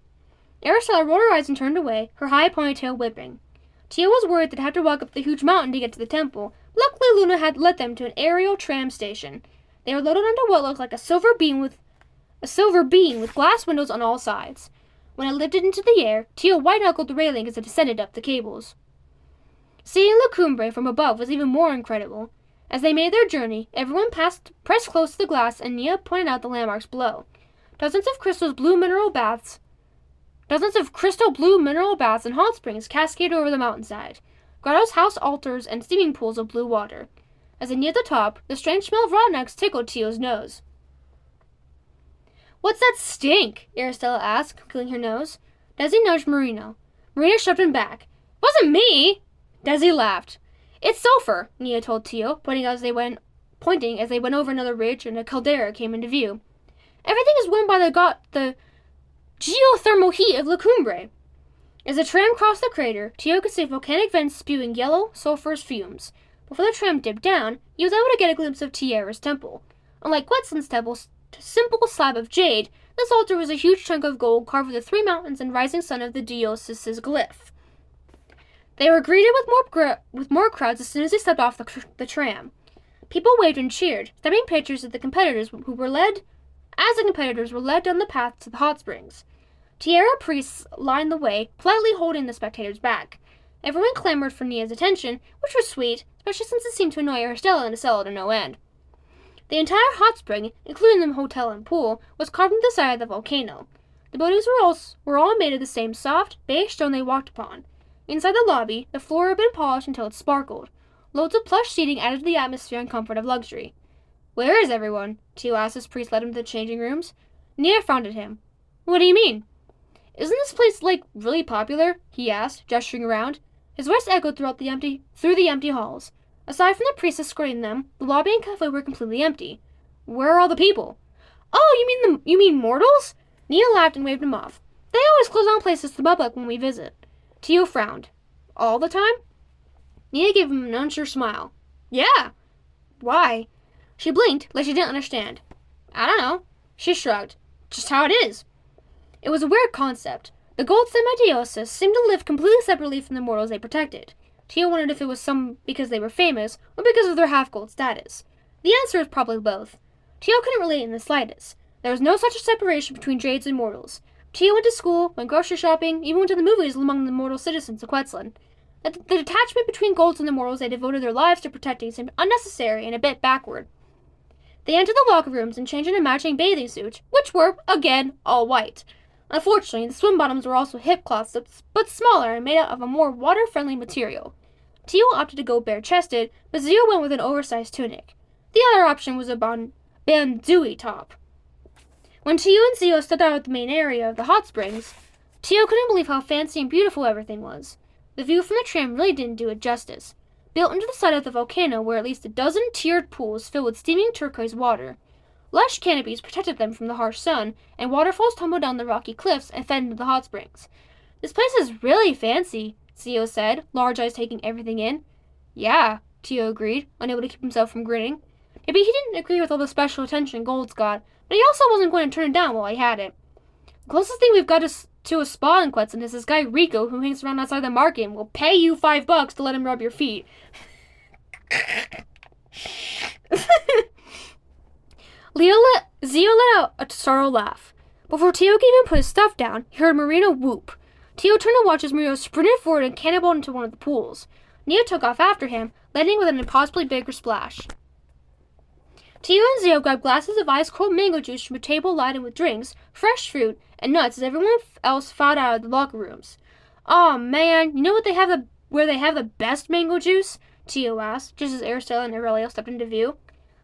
Aristella rolled her eyes and turned away, her high ponytail whipping. Teo was worried they'd have to walk up the huge mountain to get to the temple. Luckily, Luna had led them to an aerial tram station. They were loaded onto what looked like a silver beam with glass windows on all sides. When it lifted into the air, Teo white-knuckled the railing as it descended up the cables. Seeing Lucumbre from above was even more incredible. As they made their journey, everyone pressed close to the glass, and Nia pointed out the landmarks below. Dozens of crystal blue mineral baths and hot springs cascaded over the mountainside. Grottos, house altars, and steaming pools of blue water. As they neared the top, the strange smell of rotten eggs tickled Teo's nose. "What's that stink?" Aristella asked, cleaning her nose. Desi nudged Marina. Marina shoved him back. "Wasn't me!" Desi laughed. "It's sulfur," Nia told Teo, pointing as they went over another ridge and a caldera came into view. "Everything is warmed by the geothermal heat of Lucumbre." As the tram crossed the crater, Teo could see volcanic vents spewing yellow, sulphurous fumes. Before the tram dipped down, he was able to get a glimpse of Tierra's temple. Unlike Quetzal's temple's simple slab of jade, this altar was a huge chunk of gold carved with the three mountains and rising sun of the dioces's glyph. They were greeted with more crowds as soon as they stepped off the tram. People waved and cheered, snapping pictures of the competitors were led down the path to the hot springs. Tierra priests lined the way, politely holding the spectators back. Everyone clamored for Nia's attention, which was sweet, especially since it seemed to annoy Aristella and Estella to no end. The entire hot spring, including the hotel and pool, was carved into the side of the volcano. The buildings were all made of the same soft, beige stone they walked upon. Inside the lobby, the floor had been polished until it sparkled. Loads of plush seating added to the atmosphere and comfort of luxury. "Where is everyone?" Teo asked as priest led him to the changing rooms. Nia frowned at him. "What do you mean?" "Isn't this place, really popular?" he asked, gesturing around. His voice echoed through the empty halls. Aside from the priests escorting them, the lobby and cafe were completely empty. "Where are all the people?" "Oh, you mean mortals?" Nia laughed and waved him off. "They always close down places to the public when we visit." Teo frowned. "All the time?" Nia gave him an unsure smile. "Yeah." "Why?" She blinked, like she didn't understand. "I don't know." She shrugged. "Just how it is." It was a weird concept. The gold semi-dioces seemed to live completely separately from the mortals they protected. Teo wondered if it was because they were famous, or because of their half-gold status. The answer was probably both. Teo couldn't relate in the slightest. There was no such separation between jades and mortals. Teo went to school, went grocery shopping, even went to the movies among the mortal citizens of Quetzalcoatl. The detachment between golds and the mortals they devoted their lives to protecting seemed unnecessary and a bit backward. They entered the locker rooms and changed into matching bathing suits, which were, again, all white. Unfortunately, the swim bottoms were also hip cloths, but smaller and made out of a more water-friendly material. Teo opted to go bare-chested, but Zio went with an oversized tunic. The other option was a bandui top. When Tio and Zio stepped out of the main area of the hot springs, Tio couldn't believe how fancy and beautiful everything was. The view from the tram really didn't do it justice. Built into the side of the volcano were at least a dozen tiered pools filled with steaming turquoise water. Lush canopies protected them from the harsh sun, and waterfalls tumbled down the rocky cliffs and fed into the hot springs. "This place is really fancy," Zio said, large eyes taking everything in. "Yeah," Tio agreed, unable to keep himself from grinning. Maybe he didn't agree with all the special attention Gold's got, but he also wasn't going to turn it down while he had it. "The closest thing we've got to a spa in Quetzal is this guy Rico who hangs around outside the market and will pay you $5 to let him rub your feet." Zio let out a startled laugh. Before Tio could even put his stuff down, he heard Marina whoop. Tio turned to watch as Marina sprinted forward and cannonballed into one of the pools. Nia took off after him, landing with an impossibly bigger splash. Tio and Zio grabbed glasses of ice-cold mango juice from a table laden with drinks, fresh fruit, and nuts as everyone else filed out of the locker rooms. "Aw, man, you know where they have the best mango juice?" Tio asked, just as Aristella and Aurelio stepped into view.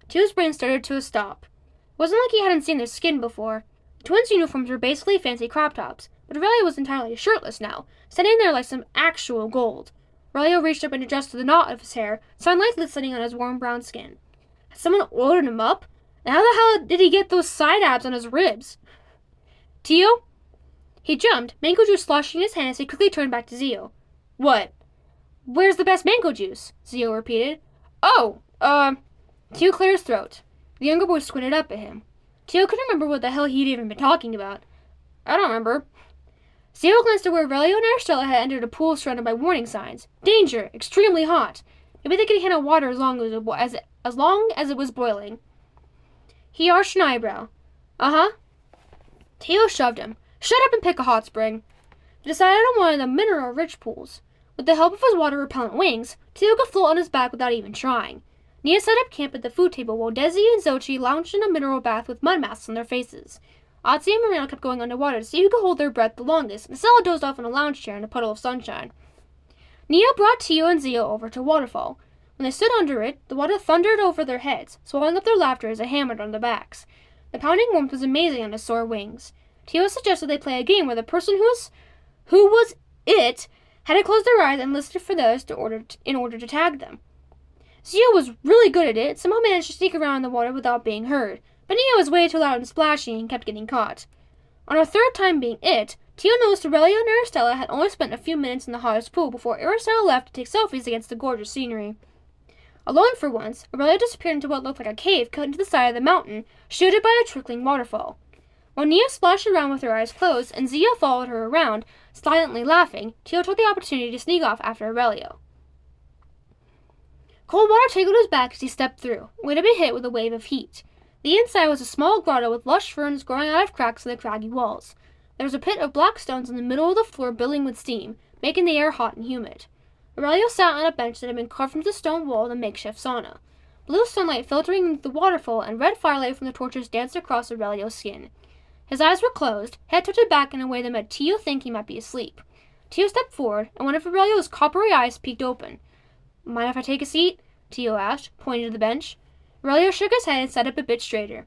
Tio's brain started to a stop. It wasn't like he hadn't seen their skin before. The twins' uniforms were basically fancy crop tops, but Aurelio was entirely shirtless now, standing there like some actual gold. Aurelio reached up and adjusted the knot of his hair, sunlight glistening on his warm brown skin. Had someone oiled him up? And how the hell did he get those side abs on his ribs? "Tio?" He jumped, mango juice sloshing in his hand as he quickly turned back to Zio. "What?" "Where's the best mango juice?" Zio repeated. "Oh, Tio cleared his throat. The younger boy squinted up at him. Tio couldn't remember what the hell he'd even been talking about. "I don't remember." Zio glanced at where Aurelio and Aristella had entered a pool surrounded by warning signs. Danger! Extremely hot! Maybe they could handle water as long as it was boiling. He arched an eyebrow. "Uh-huh." Tio shoved him. "Shut up and pick a hot spring." He decided on one of the mineral-rich pools. With the help of his water-repellent wings, Tio could float on his back without even trying. Nia set up camp at the food table while Desi and Xochi lounged in a mineral bath with mud masks on their faces. Otzi and Marino kept going underwater to see who could hold their breath the longest, and Stella dozed off in a lounge chair in a puddle of sunshine. Nia brought Tio and Zio over to a waterfall. When they stood under it, the water thundered over their heads, swallowing up their laughter as it hammered on their backs. The pounding warmth was amazing on his sore wings. Tio suggested they play a game where the person who was it had to close their eyes and listen for those in order to tag them. Zio was really good at it, somehow managed to sneak around in the water without being heard, but Nia was way too loud and splashy and kept getting caught. On her third time being it, Tio noticed Aurelio and Aristella had only spent a few minutes in the hottest pool before Aristella left to take selfies against the gorgeous scenery. Alone for once, Aurelio disappeared into what looked like a cave cut into the side of the mountain, shielded by a trickling waterfall. While Nia splashed around with her eyes closed and Zio followed her around, silently laughing, Tio took the opportunity to sneak off after Aurelio. Cold water tickled his back as he stepped through, waiting to be hit with a wave of heat. The inside was a small grotto with lush ferns growing out of cracks in the craggy walls. There was a pit of black stones in the middle of the floor billowing with steam, making the air hot and humid. Aurelio sat on a bench that had been carved into the stone wall of the makeshift sauna. Blue sunlight filtering into the waterfall and red firelight from the torches danced across Aurelio's skin. His eyes were closed, head tilted back in a way that made Tio think he might be asleep. Tio stepped forward, and one of Aurelio's coppery eyes peeked open. "Mind if I take a seat?" Tio asked, pointing to the bench. Aurelio shook his head and sat up a bit straighter.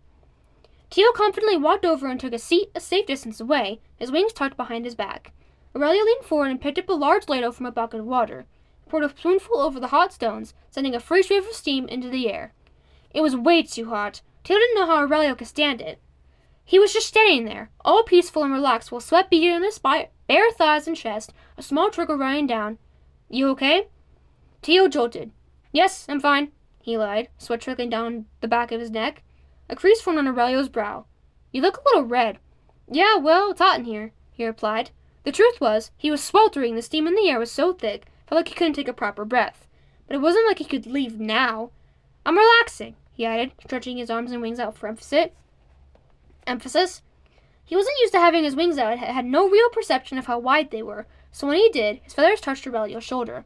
Tio confidently walked over and took a seat a safe distance away, his wings tucked behind his back. Aurelio leaned forward and picked up a large ladle from a bucket of water. He poured a spoonful over the hot stones, sending a fresh wave of steam into the air. It was way too hot. Tio didn't know how Aurelio could stand it. He was just standing there, all peaceful and relaxed, while sweat beaded on his bare thighs and chest, a small trickle running down. "You okay?" Tio jolted. "Yes, I'm fine," he lied, sweat trickling down the back of his neck. A crease formed on Aurelio's brow. "You look a little red." "Yeah, well, it's hot in here," he replied. The truth was, he was sweltering. The steam in the air was so thick, felt like he couldn't take a proper breath. But it wasn't like he could leave now. "I'm relaxing," he added, stretching his arms and wings out for emphasis. He wasn't used to having his wings out and had no real perception of how wide they were, so when he did, his feathers touched Aurelio's shoulder.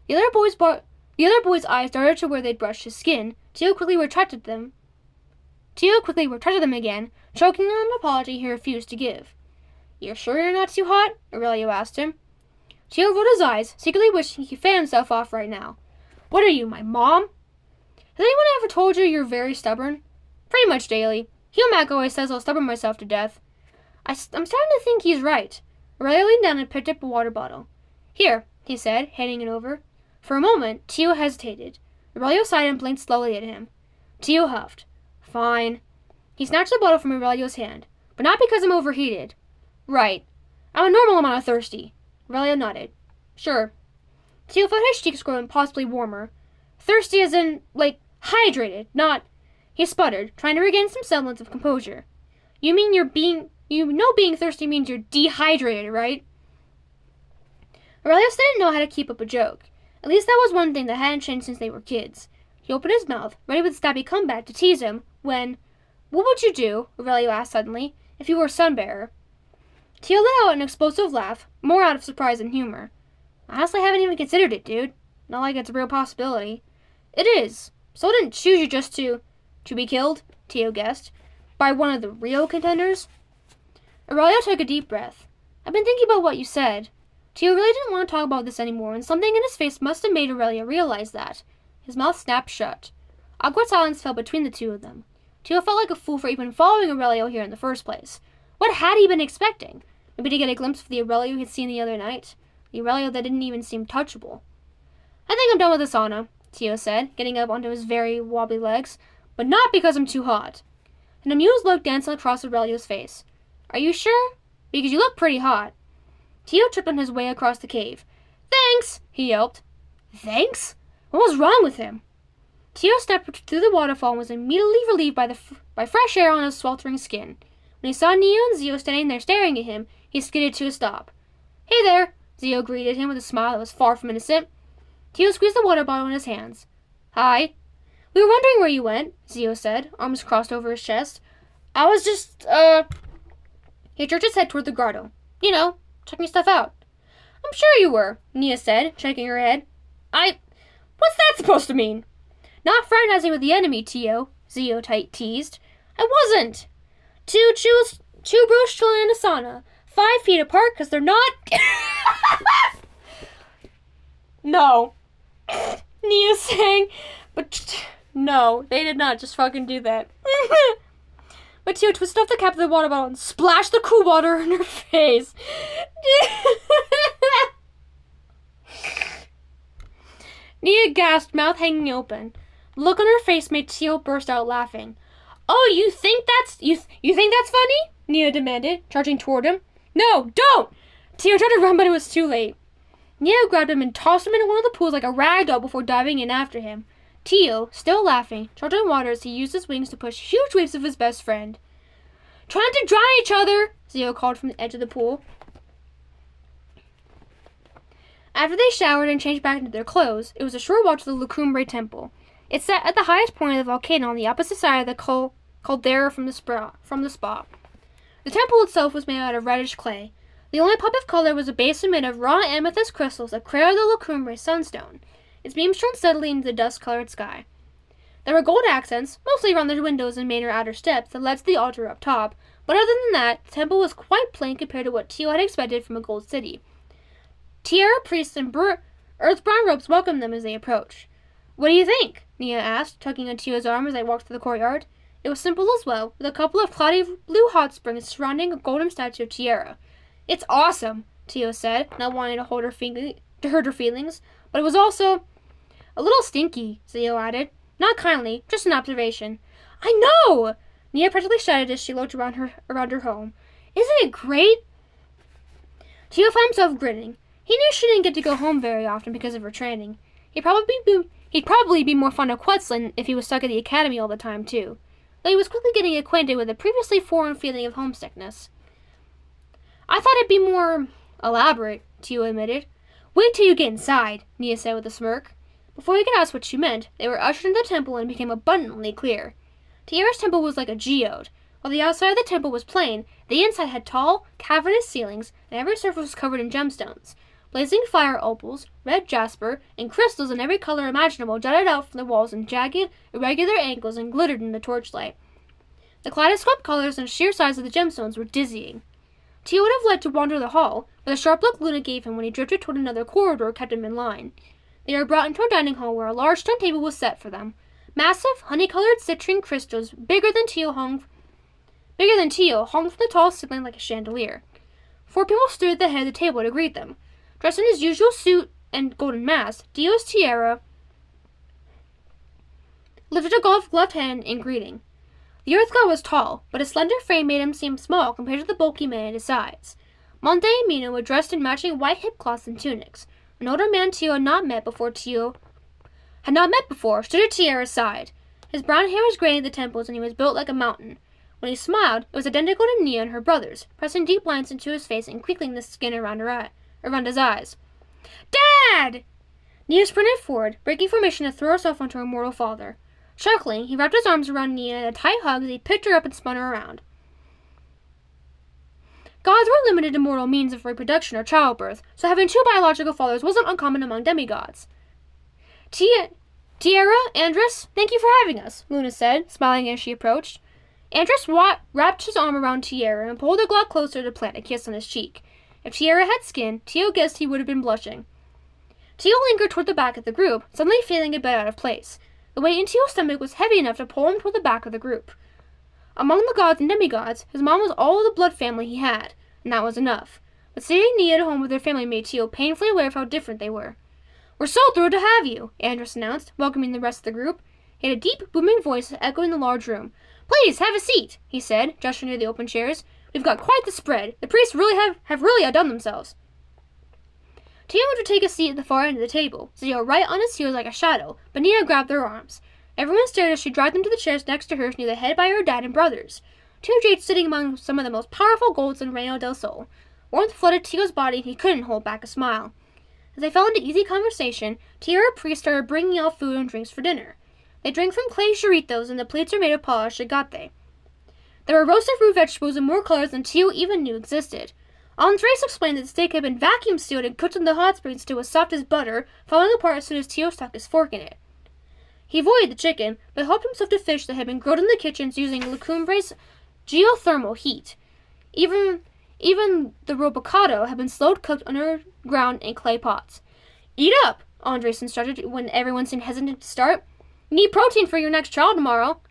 The other boy's eyes darted to where they'd brushed his skin. Tio quickly retracted them again, choking on an apology he refused to give. "You're sure you're not too hot?" Aurelio asked him. Tio rolled his eyes, secretly wishing he could fan himself off right now. "What are you, my mom?" "Has anyone ever told you you're very stubborn?" "Pretty much daily." Humac always says I'll stubborn myself to death. I'm starting to think he's right. Aurelio leaned down and picked up a water bottle. Here, he said, handing it over. For a moment, Tio hesitated. Aurelio sighed and blinked slowly at him. Tio huffed. Fine. He snatched the bottle from Aurelio's hand. But not because I'm overheated. Right. I'm a normal amount of thirsty. Aurelio nodded. Sure. Tio felt his cheeks growing possibly warmer. Thirsty as in, like, hydrated, not... He sputtered, trying to regain some semblance of composure. You mean being thirsty means you're dehydrated, right? Aurelio still didn't know how to keep up a joke. At least that was one thing that hadn't changed since they were kids. He opened his mouth, ready with a stabby comeback to tease him, when... What would you do, Aurelio asked suddenly, if you were a Sunbearer? Tio let out an explosive laugh, more out of surprise than humor. I honestly haven't even considered it, dude. Not like it's a real possibility. It is. So I didn't choose you just to be killed, Tio guessed, by one of the real contenders. Aurelio took a deep breath. I've been thinking about what you said. Tio really didn't want to talk about this anymore, and something in his face must have made Aurelio realize that. His mouth snapped shut. Awkward silence fell between the two of them. Tio felt like a fool for even following Aurelio here in the first place. What had he been expecting? Maybe to get a glimpse of the Aurelio he'd seen the other night? The Aurelio that didn't even seem touchable. I think I'm done with the sauna, Tio said, getting up onto his very wobbly legs. But not because I'm too hot. An amused look danced across Aurelio's face. Are you sure? Because you look pretty hot. Tio tripped on his way across the cave. Thanks, he yelped. Thanks? What was wrong with him? Tio stepped through the waterfall and was immediately relieved by fresh air on his sweltering skin. When he saw Neo and Zio standing there staring at him, he skidded to a stop. Hey there, Zio greeted him with a smile that was far from innocent. Tio squeezed the water bottle in his hands. Hi. We were wondering where you went, Zio said, arms crossed over his chest. I was just, He jerked his head toward the grotto. You know, checking stuff out. I'm sure you were, Nia said, shaking her head. What's that supposed to mean? Not fraternizing with the enemy, Tio, Zio teased. I wasn't. Two bros chilling in a sauna, 5 feet apart because they're not... No. Nia sang, but no, they did not just fucking do that. But Tio twisted off the cap of the water bottle and splashed the cool water in her face. Nia gasped, mouth hanging open. The look on her face made Tio burst out laughing. Oh, you think that's funny? Nia demanded, charging toward him. No, don't! Tio tried to run, but it was too late. Nia grabbed him and tossed him into one of the pools like a rag doll before diving in after him. Tio, still laughing, charged on water as he used his wings to push huge waves of his best friend. Try not to drown each other, Zio called from the edge of the pool. After they showered and changed back into their clothes, it was a short walk to the Lucumbre Temple. It sat at the highest point of the volcano on the opposite side of the caldera from the spa. The temple itself was made out of reddish clay. The only pop of color was a basin made of raw amethyst crystals that cratered the Lucumbre sunstone. Its beams shone steadily into the dust-colored sky. There were gold accents, mostly around the windows and main or outer steps that led to the altar up top, but other than that, the temple was quite plain compared to what Tio had expected from a gold city. Tiara priests and earth-brown robes welcomed them as they approached. What do you think? Nia asked, tugging on Tio's arm as they walked through the courtyard. It was simple as well, with a couple of cloudy blue hot springs surrounding a golden statue of Tiara. It's awesome, Tio said, not wanting to hurt her feelings, but it was also a little stinky, Zio added. Not kindly, just an observation. I know! Nia practically shouted as she looked around her home. Isn't it great? Tio found himself grinning. He knew she didn't get to go home very often because of her training. He'd probably be more fond of Quetzalcoatl if he was stuck at the academy all the time, too. Though he was quickly getting acquainted with a previously foreign feeling of homesickness. I thought it'd be more elaborate, Tio admitted. Wait till you get inside, Nia said with a smirk. Before he could ask what she meant, they were ushered into the temple and it became abundantly clear. Tiara's temple was like a geode. While the outside of the temple was plain, the inside had tall, cavernous ceilings, and every surface was covered in gemstones. Blazing fire opals, red jasper, and crystals in every color imaginable jutted out from the walls in jagged, irregular angles and glittered in the torchlight. The kaleidoscope colors and sheer size of the gemstones were dizzying. Tio would have liked to wander the hall, but the sharp look Luna gave him when he drifted toward another corridor kept him in line. They were brought into a dining hall where a large stone table was set for them. Massive, honey-colored citrine crystals, bigger than Tio hung bigger than Tio, hung from the tall ceiling like a chandelier. 4 people stood at the head of the table to greet them. Dressed in his usual suit and golden mask, Tio's tiara lifted a gloved hand in greeting. The Earth God was tall, but his slender frame made him seem small compared to the bulky man at his sides. Monte and Mina were dressed in matching white hip cloths and tunics. An older man Tio had not met before, stood at Tiara's side. His brown hair was gray at the temples, and he was built like a mountain. When he smiled, it was identical to Nia and her brothers, pressing deep lines into his face and crinkling the skin around his eyes. Dad! Nia sprinted forward, breaking formation to throw herself onto her mortal father. Chuckling, he wrapped his arms around Nia in a tight hug as he picked her up and spun her around. Gods were limited to mortal means of reproduction or childbirth, so having 2 biological fathers wasn't uncommon among demigods. Tiara, Andrus, thank you for having us, Luna said, smiling as she approached. Andrus wrapped his arm around Tiara and pulled the glove closer to plant a kiss on his cheek. If Tiara had skin, Tio guessed he would have been blushing. Tio lingered toward the back of the group, suddenly feeling a bit out of place. The weight in Tio's stomach was heavy enough to pull him toward the back of the group. Among the gods and demigods, his mom was all of the blood family he had, and that was enough. But seeing Nia at home with her family made Tio painfully aware of how different they were. We're so thrilled to have you, Andrus announced, welcoming the rest of the group. He had a deep, booming voice echoing the large room. Please, have a seat, he said, gesturing to the open chairs. We've got quite the spread. The priests have really outdone themselves. Tio went to take a seat at the far end of the table, Zio right on his heels like a shadow, but Nia grabbed their arms. Everyone stared as she dragged them to the chairs next to hers near the head by her dad and brothers. 2 jades sitting among some of the most powerful golds in Reino del Sol. Warmth flooded Tio's body and he couldn't hold back a smile. As they fell into easy conversation, Tia and her priest started bringing out food and drinks for dinner. They drank from clay churritos and the plates were made of polished agate. There were roasted root vegetables in more colors than Tio even knew existed. Andres explained that the steak had been vacuum sealed and cooked in the hot springs till it was soft as butter, falling apart as soon as Tio stuck his fork in it. He avoided the chicken, but helped himself to fish that had been grilled in the kitchens using Lecumbre's geothermal heat. Even the robocado had been slow cooked underground in clay pots. Eat up, Andres instructed when everyone seemed hesitant to start. You need protein for your next child tomorrow.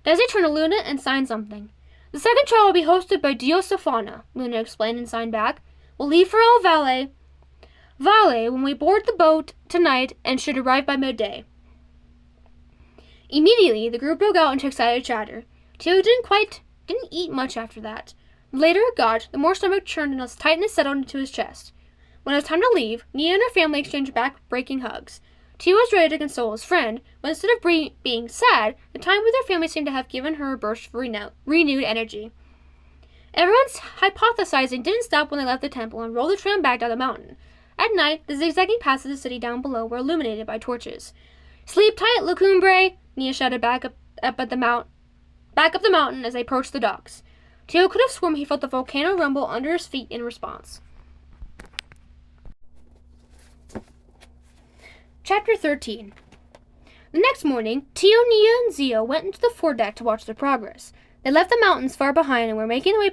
Desi turned to Luna and signed something. The second trial will be hosted by Diosafana, Luna explained and signed back. We'll leave for El Valle when we board the boat tonight and should arrive by midday. Immediately, the group broke out into excited chatter. Tio didn't eat much after that. The later it got, the more stomach churned and his tightness settled into his chest. When it was time to leave, Nia and her family exchanged back-breaking hugs. Tio was ready to console his friend, but instead of being sad, the time with her family seemed to have given her a burst of renewed energy. Everyone's hypothesizing didn't stop when they left the temple and rolled the tram back down the mountain. At night, the zigzagging paths of the city down below were illuminated by torches. Sleep tight, Lecumbre, Nia shouted back up the mountain as they approached the docks. Tio could have sworn he felt the volcano rumble under his feet in response. Chapter 13. The next morning, Tio, Nia, and Zio went into the foredeck to watch their progress. They left the mountains far behind and were making their way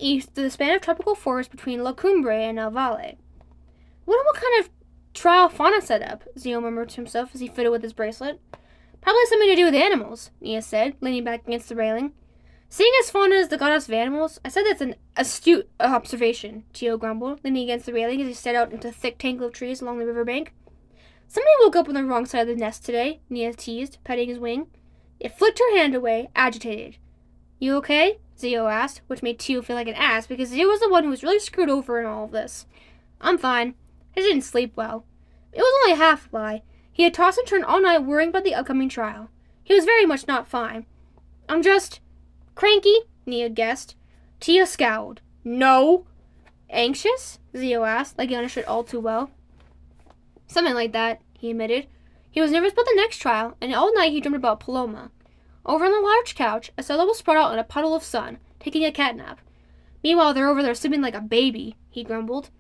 east through the span of tropical forest between La Cumbre and El Valle. I wonder what kind of trial Fauna set up, Zio murmured to himself as he fiddled with his bracelet. Probably something to do with animals, Nia said, leaning back against the railing. Seeing as Fauna is the goddess of animals, I said that's an astute observation, Tio grumbled, leaning against the railing as he stared out into the thick tangle of trees along the riverbank. Somebody woke up on the wrong side of the nest today, Nia teased, petting his wing. It flicked her hand away, agitated. You okay? Zio asked, which made Tio feel like an ass because Zio was the one who was really screwed over in all of this. I'm fine. I didn't sleep well. It was only half a lie. He had tossed and turned all night worrying about the upcoming trial. He was very much not fine. I'm just cranky, Nia guessed. Tia scowled. No. Anxious? Zio asked, like he understood all too well. Something like that, he admitted. He was nervous about the next trial, and all night he dreamed about Paloma. Over on the large couch, Estella was spread out in a puddle of sun, taking a cat nap. Meanwhile, they're over there sleeping like a baby, he grumbled.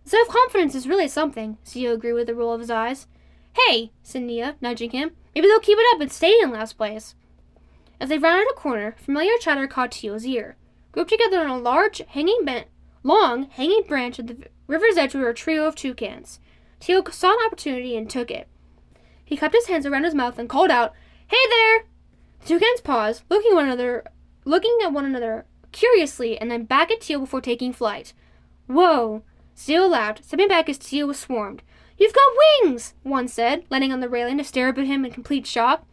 Self-confidence is really something, Zio agreed with a roll of his eyes. Hey, said Nia, nudging him. Maybe they'll keep it up and stay in last place. As they rounded a corner, familiar chatter caught Tio's ear. Grouped together on a large, long hanging branch at the river's edge were a trio of toucans. Tio saw an opportunity and took it. He cupped his hands around his mouth and called out, Hey there! The toucans paused, looking at one another looking at one another curiously and then back at Teal before taking flight. Whoa! Zio laughed, stepping back as Teal was swarmed. You've got wings! One said, landing on the railing to stare up at him in complete shock.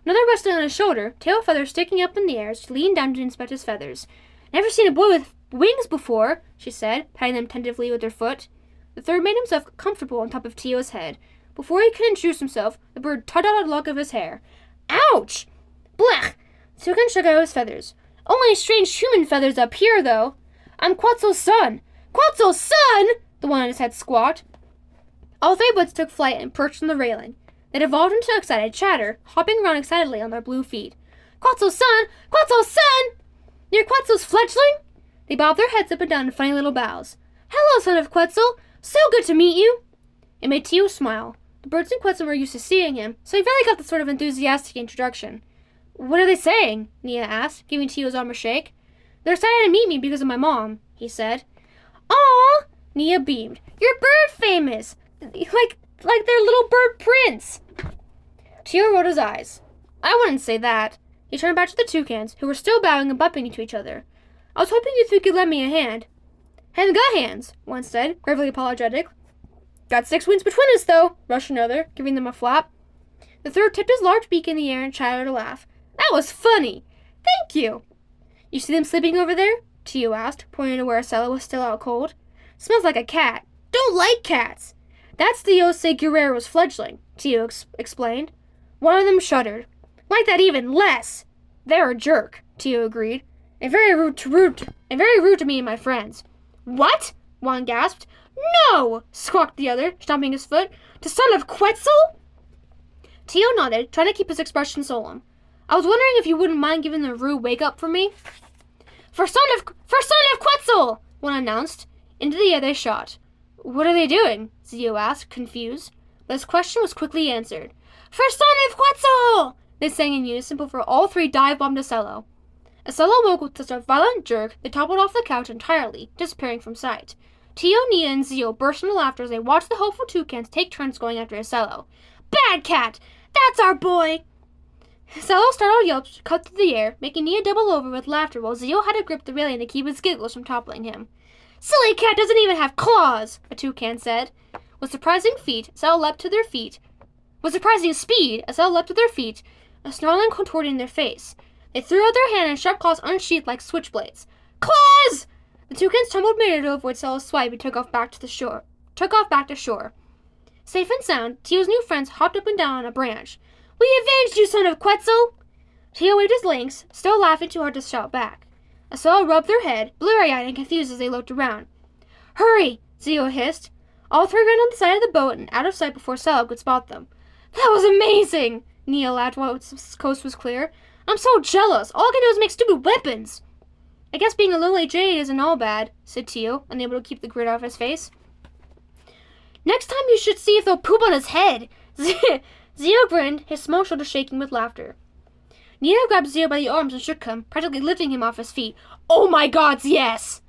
Another resting on his shoulder, tail feathers sticking up in the air, she leaned down to inspect his feathers. Never seen a boy with wings before, she said, patting them tentatively with her foot. The third made himself comfortable on top of Teal's head. Before he could introduce himself, the bird tugged out a lock of his hair. Ouch! Blech! The toucan shook out his feathers. Only strange human feathers up here, though. I'm Quetzal's son. Quetzal's son! The one on his head squawked. All three birds took flight and perched on the railing. They evolved into excited chatter, hopping around excitedly on their blue feet. Quetzal's son! Quetzal's son! You're Quetzal's fledgling? They bobbed their heads up and down in funny little bows. Hello, son of Quetzal! So good to meet you! It made Tio smile. The birds and Quetzal were used to seeing him, so he really got the sort of enthusiastic introduction. What are they saying? Nia asked, giving Tio's arm a shake. They're excited to meet me because of my mom, he said. Aw! Nia beamed. You're bird famous! Like their little bird prince! Tio rolled his eyes. I wouldn't say that. He turned back to the toucans, who were still bowing and bumping into each other. I was hoping you three could lend me a hand. Haven't got hands, one said, gravely apologetic. Got 6 wings between us, though, rushed another, giving them a flap. The third tipped his large beak in the air and chattered a laugh. That was funny. Thank you. You see them sleeping over there? Tio asked, pointing to where Acela was still out cold. Smells like a cat. Don't like cats. That's the Jose Guerrero's fledgling, Tio explained. One of them shuddered. Like that even less. They're a jerk, Tio agreed. And very rude to me and my friends. What? One gasped. No! Squawked the other, stomping his foot. The son of Quetzal? Tio nodded, trying to keep his expression solemn. I was wondering if you wouldn't mind giving the rude wake-up for me. For son of Quetzal! One announced. Into the air they shot. What are they doing? Zio asked, confused. But his question was quickly answered. For son of Quetzal! They sang in unison before all three dive-bombed Acela. Acela woke with such a violent jerk they toppled off the couch entirely, disappearing from sight. Tio, Nia, and Zio burst into laughter as they watched the hopeful toucans take turns going after Acela. Bad cat! That's our boy! Acela's startled yelps cut through the air, making Nia double over with laughter while Zio had to grip the railing to keep his giggles from toppling him. Silly cat doesn't even have claws, a toucan said. With surprising speed, Acela leapt to their feet, a snarling contorting their face. They threw out their hand and sharp claws unsheathed like switchblades. Claws! The toucans tumbled mid-air to avoid Acela's swipe and took off back to shore. Safe and sound, Tio's new friends hopped up and down on a branch. We avenged you, son of Quetzal! Tio waved his lynx, still laughing too hard to shout back. Acela rubbed their head, blurry-eyed and confused as they looked around. Hurry! Zio hissed. All three ran on the side of the boat and out of sight before Acela could spot them. That was amazing! Nia laughed while its coast was clear. I'm so jealous. All I can do is make stupid weapons. I guess being a lily jade isn't all bad, said Tio, unable to keep the grin off his face. Next time you should see if they'll poop on his head. Zio grinned, his small shoulders shaking with laughter. Nia grabbed Zio by the arms and shook him, practically lifting him off his feet. Oh my gods, yes!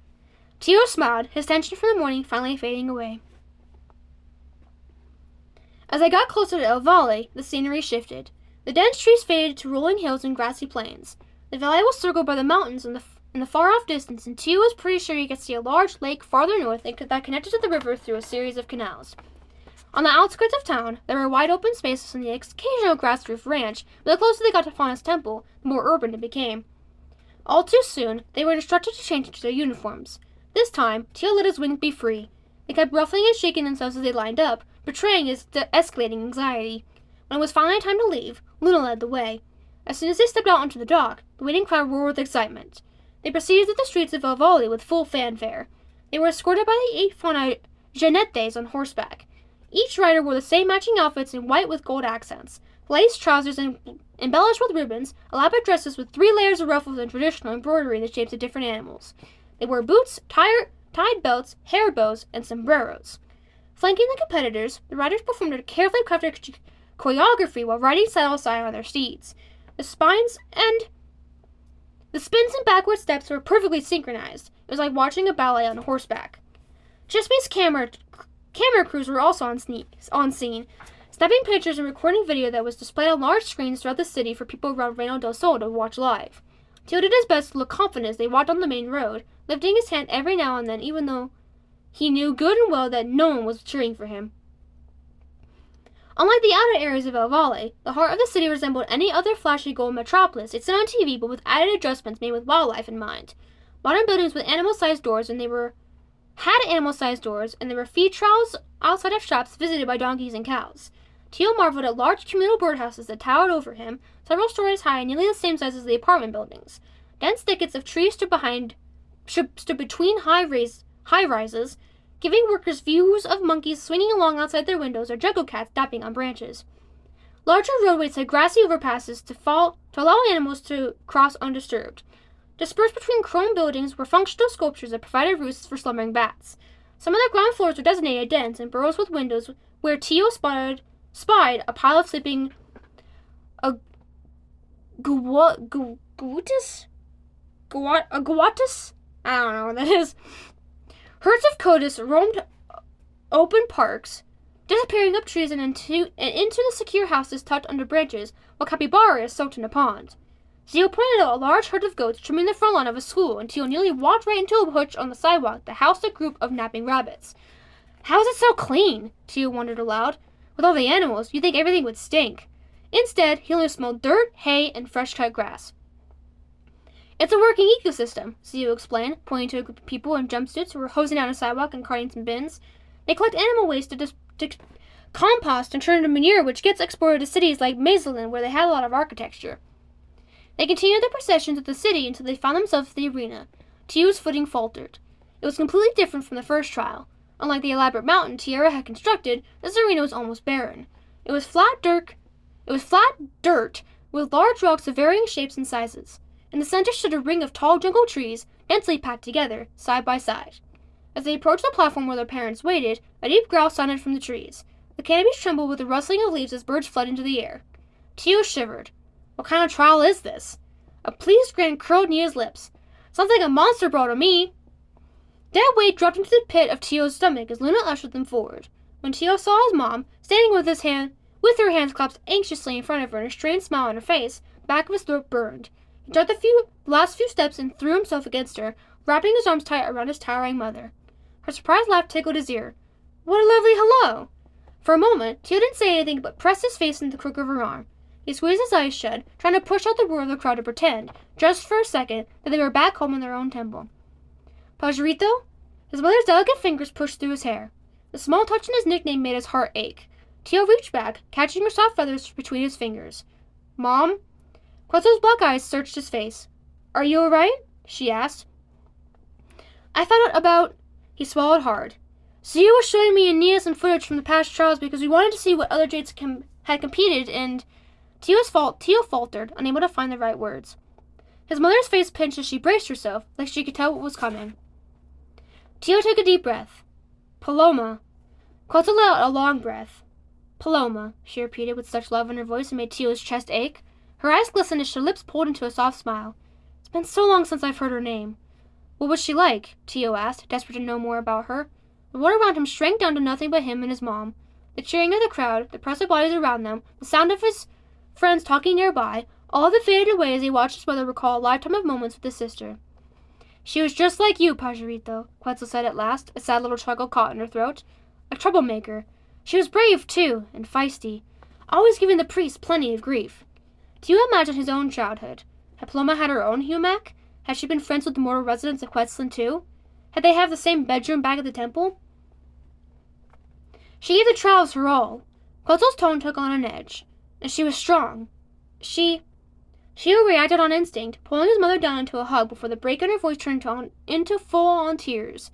Tio smiled, his tension from the morning finally fading away. As they got closer to El Valle, the scenery shifted. The dense trees faded to rolling hills and grassy plains. The valley was circled by the mountains in the far-off distance, and Tio was pretty sure he could see a large lake farther north that connected to the river through a series of canals. On the outskirts of town, there were wide open spaces and the occasional grass-roofed ranch, but the closer they got to Fauna's temple, the more urban it became. All too soon, they were instructed to change into their uniforms. This time, Tio let his wings be free. They kept ruffling and shaking themselves as they lined up, betraying his escalating anxiety. When it was finally time to leave, Luna led the way. As soon as they stepped out onto the dock, the waiting crowd roared with excitement. They proceeded through the streets of El Valle with full fanfare. They were escorted by the 8 Fauna Jenetes on horseback. Each rider wore the same matching outfits in white with gold accents, lace trousers embellished with ribbons, elaborate dresses with 3 layers of ruffles and traditional embroidery in the shapes of different animals. They wore boots, tied belts, hair bows, and sombreros. Flanking the competitors, the riders performed a carefully crafted choreography while riding side by side on their steeds. The spins and backward steps were perfectly synchronized. It was like watching a ballet on horseback. Chesapeake's camera crews were also on scene, snapping pictures and recording video that was displayed on large screens throughout the city for people around Reino del Sol to watch live. Tio did his best to look confident as they walked on the main road, lifting his hand every now and then, even though he knew good and well that no one was cheering for him. Unlike the outer areas of El Valle, the heart of the city resembled any other flashy gold metropolis it's seen on TV, but with added adjustments made with wildlife in mind. Modern buildings with animal-sized doors, and there were feed trials outside of shops visited by donkeys and cows. Tio marveled at large communal birdhouses that towered over him, several stories high and nearly the same size as the apartment buildings. Dense thickets of trees stood between high rises, giving workers views of monkeys swinging along outside their windows or jungle cats napping on branches. Larger roadways had grassy overpasses to allow animals to cross undisturbed. Dispersed between chrome buildings were functional sculptures that provided roosts for slumbering bats. Some of the ground floors were designated dens and burrows with windows where Tio spied a pile of sleeping gauatus? I don't know what that is. Herds of coatis roamed open parks, disappearing up trees and into the secure houses tucked under branches, while capybaras soaked in a pond. Tio pointed out a large herd of goats trimming the front lawn of a school, and Tio nearly walked right into a hutch on the sidewalk that housed a group of napping rabbits. How is it so clean? Tio wondered aloud. With all the animals, you'd think everything would stink. Instead, he only smelled dirt, hay, and fresh-cut grass. It's a working ecosystem, Tio explained, pointing to a group of people in jumpsuits who were hosing down a sidewalk and carting some bins. They collect animal waste to compost and turn into manure, which gets exported to cities like Mazatlan, where they had a lot of architecture. They continued their processions of the city until they found themselves at the arena. Tio's footing faltered. It was completely different from the first trial. Unlike the elaborate mountain Tierra had constructed, this arena was almost barren. It was flat dirt with large rocks of varying shapes and sizes. In the center stood a ring of tall jungle trees, densely packed together, side by side. As they approached the platform where their parents waited, a deep growl sounded from the trees. The canopies trembled with the rustling of leaves as birds fled into the air. Tio shivered. What kind of trial is this? A pleased grin curled near his lips. Sounds like a monster brawl to me. Dead weight dropped into the pit of Tio's stomach as Luna ushered them forward. When Tio saw his mom, standing with her hands clasped anxiously in front of her and a strained smile on her face, the back of his throat burned. He took the last few steps and threw himself against her, wrapping his arms tight around his towering mother. Her surprised laugh tickled his ear. What a lovely hello! For a moment, Tio didn't say anything but pressed his face into the crook of her arm. He squeezed his eyes shut, trying to push out the roar of the crowd to pretend, just for a second, that they were back home in their own temple. Pajarito? His mother's delicate fingers pushed through his hair. The small touch in his nickname made his heart ache. Tio reached back, catching her soft feathers between his fingers. Mom? Quetzal's black eyes searched his face. Are you all right? She asked. I found out about... He swallowed hard. Zio was showing me and Nia some footage from the past trials because we wanted to see what other Jades had competed, and... Tio faltered, unable to find the right words. His mother's face pinched as she braced herself, like she could tell what was coming. Tio took a deep breath. Paloma. Quetzal let out a long breath. Paloma, she repeated with such love in her voice it made Tio's chest ache. Her eyes glistened as her lips pulled into a soft smile. It's been so long since I've heard her name. What was she like? Tio asked, desperate to know more about her. The world around him shrank down to nothing but him and his mom. The cheering of the crowd, the press of bodies around them, the sound of his friends talking nearby, all of it faded away as he watched his mother recall a lifetime of moments with his sister. She was just like you, Pajarito, Quetzal said at last, a sad little chuckle caught in her throat. A troublemaker. She was brave, too, and feisty, always giving the priest plenty of grief. Tio imagined his own childhood. Had Paloma had her own humac? Had she been friends with the mortal residents of Quetzalin, too? Had they have the same bedroom back at the temple? She gave the trials her all. Quetzal's tone took on an edge. And she was strong. Tio reacted on instinct, pulling his mother down into a hug before the break in her voice turned into full-on tears.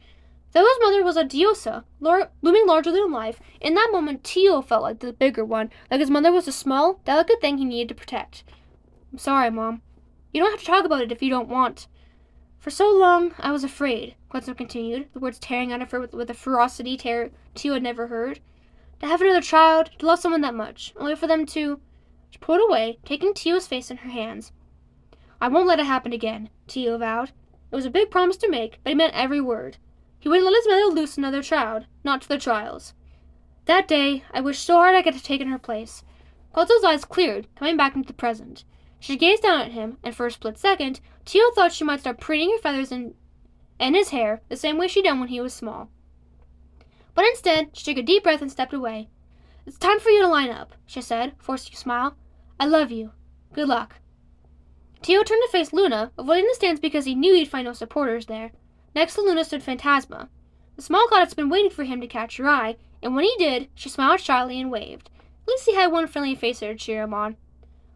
Though his mother was a diosa, looming larger than life, in that moment Tio felt like the bigger one, like his mother was a small, delicate thing he needed to protect. I'm sorry, Mom. You don't have to talk about it if you don't want. For so long, I was afraid, Quetzal continued, the words tearing out of her with a ferocity Tio had never heard. To have another child, to love someone that much, only for them to... She pulled away, taking Tio's face in her hands. I won't let it happen again, Tio vowed. It was a big promise to make, but he meant every word. He wouldn't let his mother lose another child, not to the trials. That day, I wished so hard I could have taken her place. Quetzal's eyes cleared, coming back into the present. She gazed down at him, and for a split second, Tio thought she might start preening her feathers and his hair the same way she'd done when he was small. But instead, she took a deep breath and stepped away. "It's time for you to line up," she said, forcing a smile. "I love you. Good luck." Tio turned to face Luna, avoiding the stands because he knew he'd find no supporters there. Next to Luna stood Phantasma. The small goddess had been waiting for him to catch her eye, and when he did, she smiled shyly and waved. At least he had one friendly face there to cheer him on.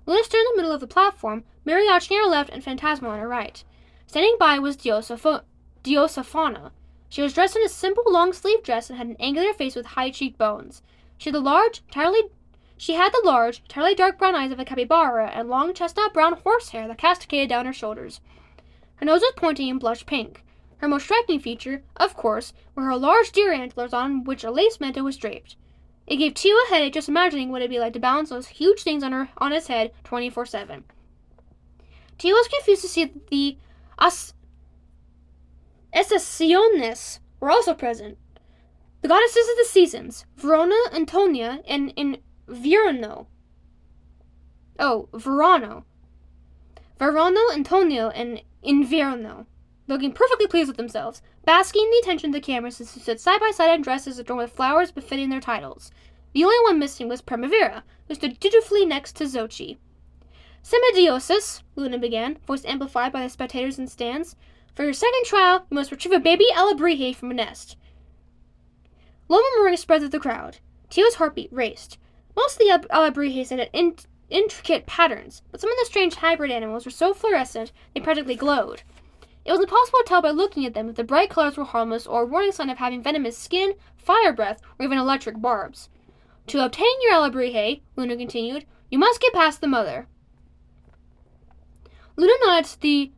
Luna stood in the middle of the platform, Mariachi on her left and Phantasma on her right. Standing by was Diosafana. She was dressed in a simple long-sleeved dress and had an angular face with high cheekbones. She had the large, entirely dark brown eyes of a capybara and long chestnut brown horsehair that cascaded down her shoulders. Her nose was pointy and blush pink. Her most striking feature, of course, were her large deer antlers on which a lace mantle was draped. It gave Tio a headache just imagining what it'd be like to balance those huge things on his head 24/7. Tio was confused to see that the Estaciones were also present. The goddesses of the seasons, Verona, Antonia, and Verano, Antonio, and Inverno, looking perfectly pleased with themselves, basking in the attention of the cameras who stood side by side in dresses adorned with flowers befitting their titles. The only one missing was Primavera, who stood dutifully next to Xochi. "Semidiosis," Luna began, voice amplified by the spectators in stands. "For your second trial, you must retrieve a baby alebrije from a nest." Low murmuring spread through the crowd. Tio's heartbeat raced. Most of the alebrijes had intricate patterns, but some of the strange hybrid animals were so fluorescent they practically glowed. It was impossible to tell by looking at them if the bright colors were harmless or a warning sign of having venomous skin, fire breath, or even electric barbs. "To obtain your alebrije," Luna continued, "you must get past the mother." Luna nodded to the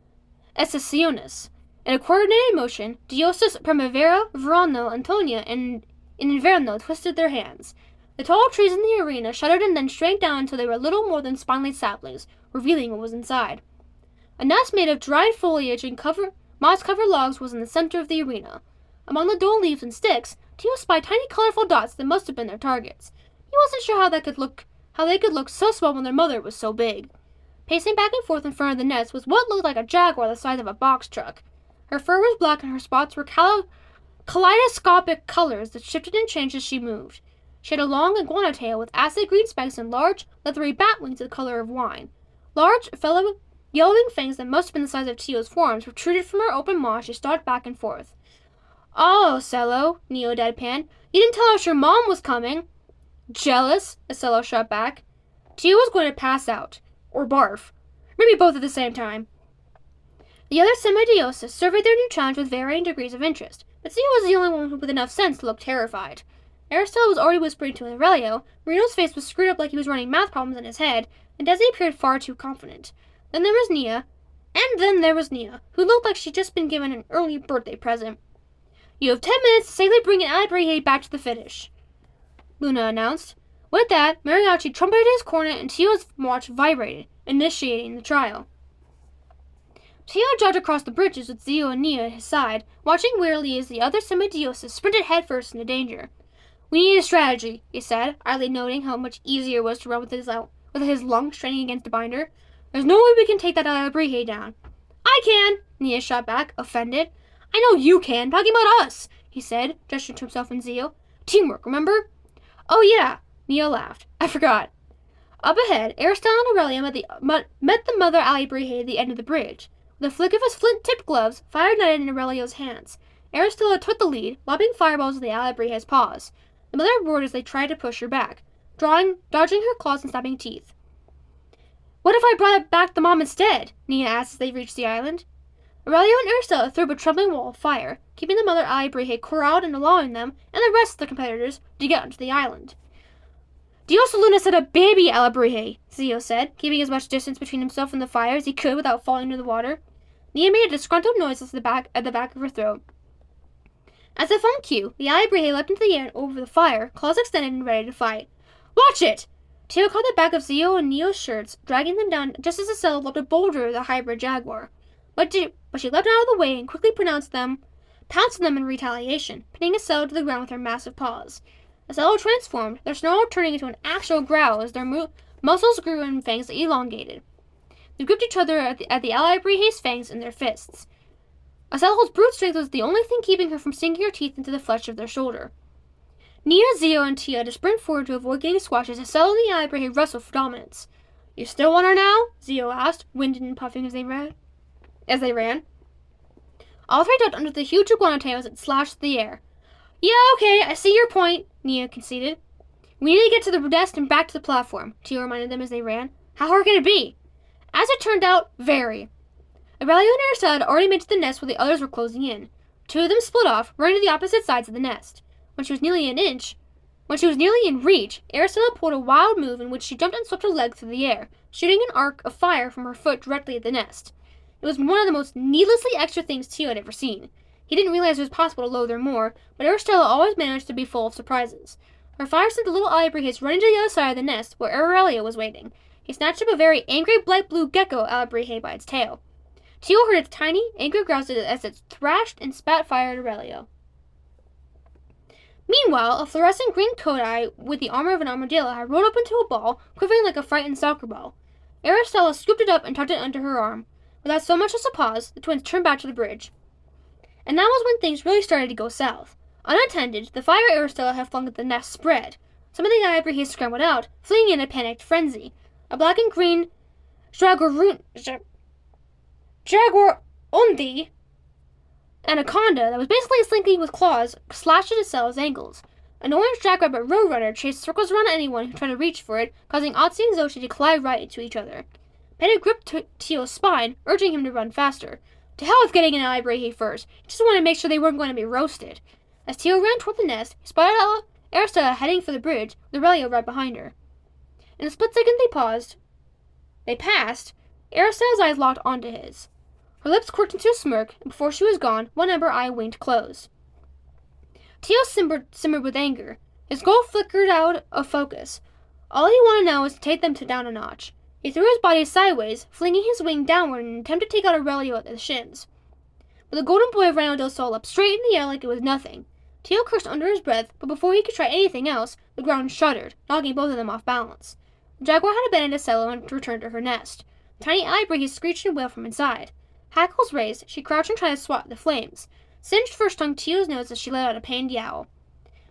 Estaciones. In a coordinated motion, Diosas, Primavera, Verano, Antonia, and Inverno twisted their hands. The tall trees in the arena shuddered and then shrank down until they were little more than spine-like saplings, revealing what was inside. A nest made of dried foliage and moss-covered logs was in the center of the arena. Among the dull leaves and sticks, Tio spied tiny colorful dots that must have been their targets. He wasn't sure how they could look so small when their mother was so big. Pacing back and forth in front of the nest was what looked like a jaguar the size of a box truck. Her fur was black and her spots were kaleidoscopic colors that shifted and changed as she moved. She had a long iguana tail with acid green spikes and large, leathery bat wings the color of wine. Large, yellowing fangs that must have been the size of Tio's forearms protruded from her open maw as she stalked back and forth. "Oh, Cello," Neo deadpanned. "You didn't tell us your mom was coming." "Jealous?" Cello shot back. Tio was going to pass out. Or barf. Maybe both at the same time. The other semidioses surveyed their new challenge with varying degrees of interest, but Tio was the only one with enough sense to look terrified. Aristotle was already whispering to Aurelio, Marino's face was screwed up like he was running math problems in his head, and Desi appeared far too confident. Then there was Nia, who looked like she'd just been given an early birthday present. "You have 10 minutes to safely bring Alebrije back to the finish," Luna announced. With that, Mariachi trumpeted his cornet and Tio's watch vibrated, initiating the trial. Tio jogged across the bridges with Zio and Nia at his side, watching wearily as the other semidioses sprinted headfirst into danger. "We need a strategy," he said, idly noting how much easier it was to run with his lungs straining against a binder. "There's no way we can take that Alebrije down." "I can," Nia shot back, offended. "I know you can, talking about us," he said, gesturing to himself and Zio. "Teamwork, remember?" "Oh yeah," Nia laughed. "I forgot." Up ahead, Aristotle and Aurelio met the mother Alebrije at the end of the bridge. With a flick of his flint-tipped gloves, fire ignited in Aurelio's hands. Aristotle took the lead, lobbing fireballs at the Alebrije's paws. The mother roared as they tried to push her back, dodging her claws and snapping teeth. "What if I brought back the mom instead?" Nia asked as they reached the island. Aurelio and Aristotle threw up a trembling wall of fire, keeping the mother Alebrije corralled and allowing them, and the rest of the competitors, to get onto the island. "Dios Luna said a baby Alebrije," Zio said, keeping as much distance between himself and the fire as he could without falling into the water. Nia made a disgruntled noise at the back of her throat. As if on cue, the Alebrije leapt into the air and over the fire, claws extended and ready to fight. "Watch it!" Tio caught the back of Zio and Neo's shirts, dragging them down just as Estella leapt a boulder at the hybrid jaguar. But she leapt out of the way and quickly pounced on them in retaliation, pinning Estella to the ground with her massive paws. Estella transformed, their snarl turning into an actual growl as their muscles grew and fangs elongated. They gripped each other at the ally Brihe's fangs in their fists. Aselho's brute strength was the only thing keeping her from sinking her teeth into the flesh of their shoulder. Nia, Zio, and Tia had to sprint forward to avoid getting squashed as Asel and the ally Brihe wrestled for dominance. "You still want her now?" Zio asked, winded and puffing as they ran. All three ducked under the huge iguana tail as it slashed the air. "Yeah, okay, I see your point," Nia conceded. "We need to get to the nest and back to the platform," Tia reminded them as they ran. "How hard can it be?" As it turned out, very. Aurelio and Aristella had already made to the nest while the others were closing in. Two of them split off, running to the opposite sides of the nest. When she was nearly in reach, Aristella pulled a wild move in which she jumped and swept her leg through the air, shooting an arc of fire from her foot directly at the nest. It was one of the most needlessly extra things Tio had ever seen. He didn't realize it was possible to loathe her more, but Aristella always managed to be full of surprises. Her fire sent the little ally Brihe running to the other side of the nest, where Aurelio was waiting. He snatched up a very angry bright blue gecko ally Brihe by its tail. Tio heard its tiny, angry growls as it thrashed and spat fire at Aurelio. Meanwhile, a fluorescent green Kodai with the armor of an armadillo had rolled up into a ball, quivering like a frightened soccer ball. Aristella scooped it up and tucked it under her arm. Without so much as a pause, the twins turned back to the bridge. And that was when things really started to go south. Unattended, the fire Aristella had flung at the nest spread. Some of the Ivory scrambled out, fleeing in a panicked frenzy. A black and green Jaguar-Undi anaconda that was basically slinky with claws slashed at Asel's ankles. An orange jackrabbit roadrunner chased circles around anyone who tried to reach for it, causing Otzi and Zoshi to collide right into each other. Peta gripped Tio's spine, urging him to run faster. To hell with getting an ally Brihe first. He just wanted to make sure they weren't going to be roasted. As Tio ran toward the nest, he spotted Aristella heading for the bridge, with Aurelio right behind her. In a split second they passed, Aristella's eyes locked onto his. Her lips quirked into a smirk, and before she was gone, one ember eye winked closed. Tio simmered with anger. His goal flickered out of focus. All he wanted now was to take them down a notch. He threw his body sideways, flinging his wing downward in an attempt to take out Aurelio at the shins. But the golden boy of Reino del Sol leapt straight in the air like it was nothing. Tio cursed under his breath, but before he could try anything else, the ground shuddered, knocking both of them off balance. The jaguar had abandoned Acelo and returned to her nest. The tiny eye screeched and wailed from inside. Hackles raised, she crouched and tried to swat the flames. Singed fur stung Tio's nose as she let out a pained yowl.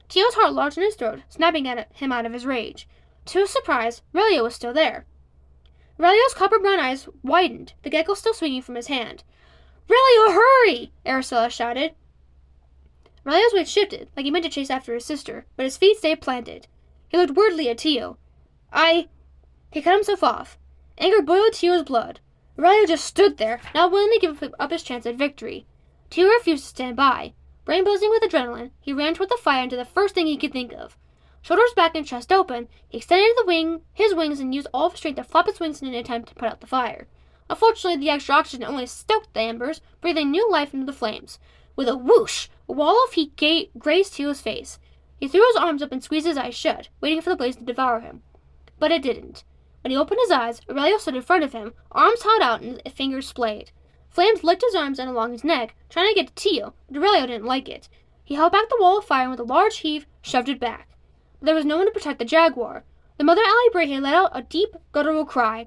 Tio's heart lodged in his throat, snapping at him out of his rage. To his surprise, Aurelio was still there. Aurelio's copper-brown eyes widened, the gecko still swinging from his hand. "Aurelio, hurry!" Aristella shouted. Aurelio's weight shifted, like he meant to chase after his sister, but his feet stayed planted. He looked weirdly at Tio. He cut himself off. Anger boiled Tio's blood. Aurelio just stood there, not willing to give up his chance at victory. Tio refused to stand by. Brain buzzing with adrenaline, he ran toward the fire into the first thing he could think of. Shoulders back and chest open, he extended his wings and used all of his strength to flap his wings in an attempt to put out the fire. Unfortunately, the extra oxygen only stoked the embers, breathing new life into the flames. With a whoosh, a wall of heat grazed Tio's face. He threw his arms up and squeezed his eyes shut, waiting for the blaze to devour him. But it didn't. When he opened his eyes, Aurelio stood in front of him, arms held out and fingers splayed. Flames licked his arms and along his neck, trying to get to Tio, but Aurelio didn't like it. He held back the wall of fire and with a large heave, shoved it back. But there was no one to protect the jaguar. The mother ally Brihe let out a deep, guttural cry.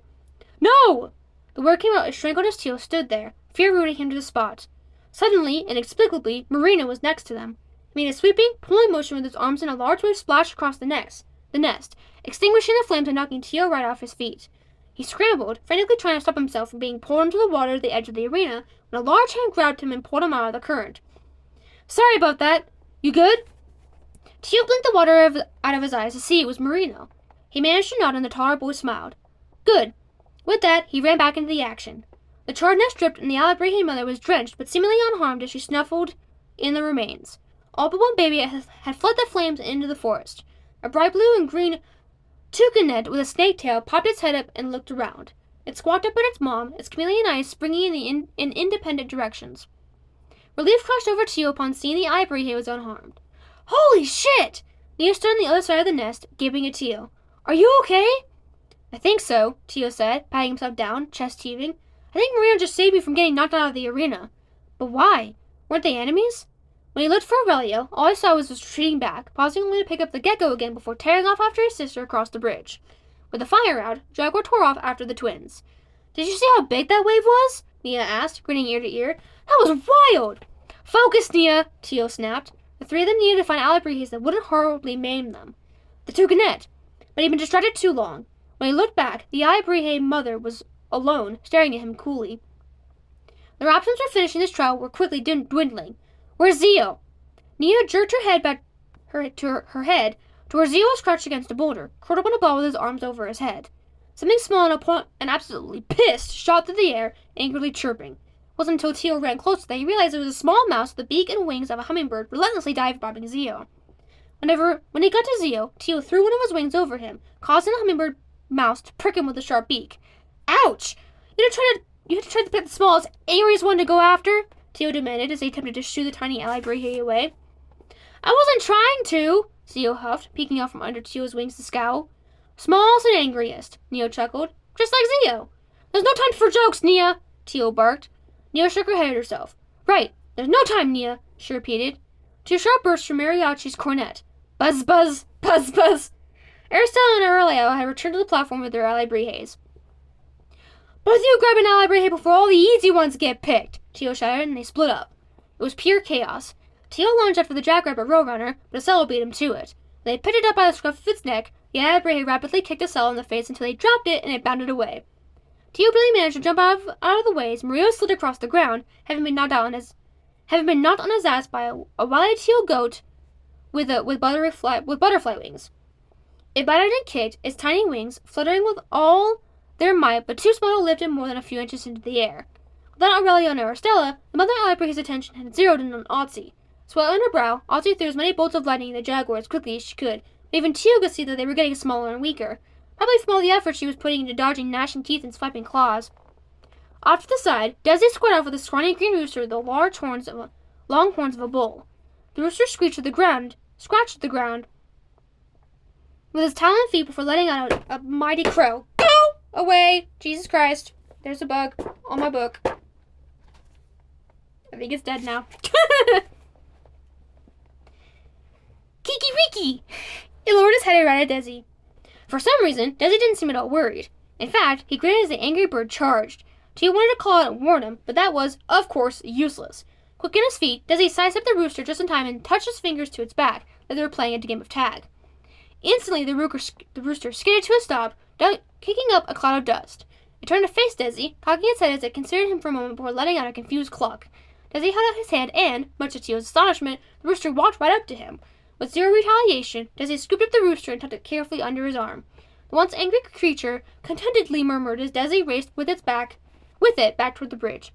"No!" The word came out as strangled as Tio stood there, fear rooting him to the spot. Suddenly, inexplicably, Marina was next to them. He made a sweeping, pulling motion with his arms and a large wave splashed across the nest, extinguishing the flames and knocking Tio right off his feet. He scrambled, frantically trying to stop himself from being pulled into the water at the edge of the arena, when a large hand grabbed him and pulled him out of the current. "Sorry about that. You good?" Tio blinked the water out of his eyes to see it was Marino. He managed to nod and the taller boy smiled. "Good." With that, he ran back into the action. The charred nest dripped and the Alabrihe mother was drenched but seemingly unharmed as she snuffled in the remains. All but one baby had fled the flames into the forest. A bright blue and green toucanet with a snake tail popped its head up and looked around. It squawked up at its mom, its chameleon eyes springing in independent directions. Relief crashed over Tio upon seeing the Alabrihe was unharmed. "Holy shit!" Nia stood on the other side of the nest, gaping at Tio. "Are you okay?" "I think so," Tio said, patting himself down, chest heaving. "I think Marino just saved me from getting knocked out of the arena." "But why? Weren't they enemies?" When he looked for Aurelio, all he saw was retreating back, pausing only to pick up the gecko again before tearing off after his sister across the bridge. With the fire out, Jaguar tore off after the twins. Did you see how big that wave was? Nia asked, grinning ear to ear. That was wild! Focus, Nia, Tio snapped. The three of them needed to find Alabrijes that wouldn't horribly maim them. The toucanet. But he'd been distracted too long. When he looked back, the Alabrije mother was alone, staring at him coolly. Their options for finishing this trial were quickly dwindling. Where's Zio? Nia jerked her head back her head to where Zio was crouched against a boulder, curled up on a ball with his arms over his head. Something small and absolutely pissed shot through the air, angrily chirping. It wasn't until Tio ran closer that he realized it was a small mouse with the beak and wings of a hummingbird relentlessly dive-bombing Zio. When he got to Zio, Tio threw one of his wings over him, causing the hummingbird mouse to prick him with a sharp beak. Ouch! You had to try to pick the smallest, angriest one to go after? Tio demanded as he attempted to shoo the tiny Alabrije away. I wasn't trying to, Zio huffed, peeking out from under Tio's wings to scowl. Smallest and angriest, Neo chuckled. Just like Zio. There's no time for jokes, Nia, Tio barked. Nia shook her head at herself. Right, there's no time, Nia, she repeated. Two sharp bursts from Mariachi's cornet. Buzz, buzz, buzz, buzz. Aristella and Aurelio had returned to the platform with their Alabrijes. Both of you grab an Alabrije before all the easy ones get picked, Tio shouted, and they split up. It was pure chaos. Tio lunged after the jackrabbit roadrunner, but Acelo beat him to it. When they picked it up by the scruff of its neck, the Alabrije rapidly kicked Acelo in the face until they dropped it and it bounded away. Tio barely managed to jump out of the way as Mario slid across the ground, having been knocked on his ass by a wily teal goat with butterfly wings. It battered and kicked, its tiny wings fluttering with all their might, but too small to lift it more than a few inches into the air. Without Aurelio and Aristella, the mother Alabrije's attention had zeroed in on Otzi. Sweat on her brow, Otzi threw as many bolts of lightning at the jaguar as quickly as she could, but even Tio could see that they were getting smaller and weaker, probably from all the effort she was putting into dodging gnashing teeth and swiping claws. Off to the side, Desi squared off with a scrawny green rooster with the long horns of a bull. The rooster scratched at the ground, with his taloned feet before letting out a mighty crow. Go away! Jesus Christ. There's a bug on my book. I think it's dead now. Kiki-riki! He lowered his head right at Desi. For some reason, Desi didn't seem at all worried. In fact, he grinned as the angry bird charged. Tio wanted to call out and warn him, but that was, of course, useless. Quick on his feet, Desi sidestepped the rooster just in time and touched his fingers to its back, like they were playing a game of tag. Instantly, the rooster skidded to a stop, kicking up a cloud of dust. It turned to face Desi, cocking its head as it considered him for a moment before letting out a confused cluck. Desi held out his hand and, much to Tio's astonishment, the rooster walked right up to him. With zero retaliation, Desi scooped up the rooster and tucked it carefully under his arm. The once angry creature contentedly murmured as Desi raced with it back toward the bridge.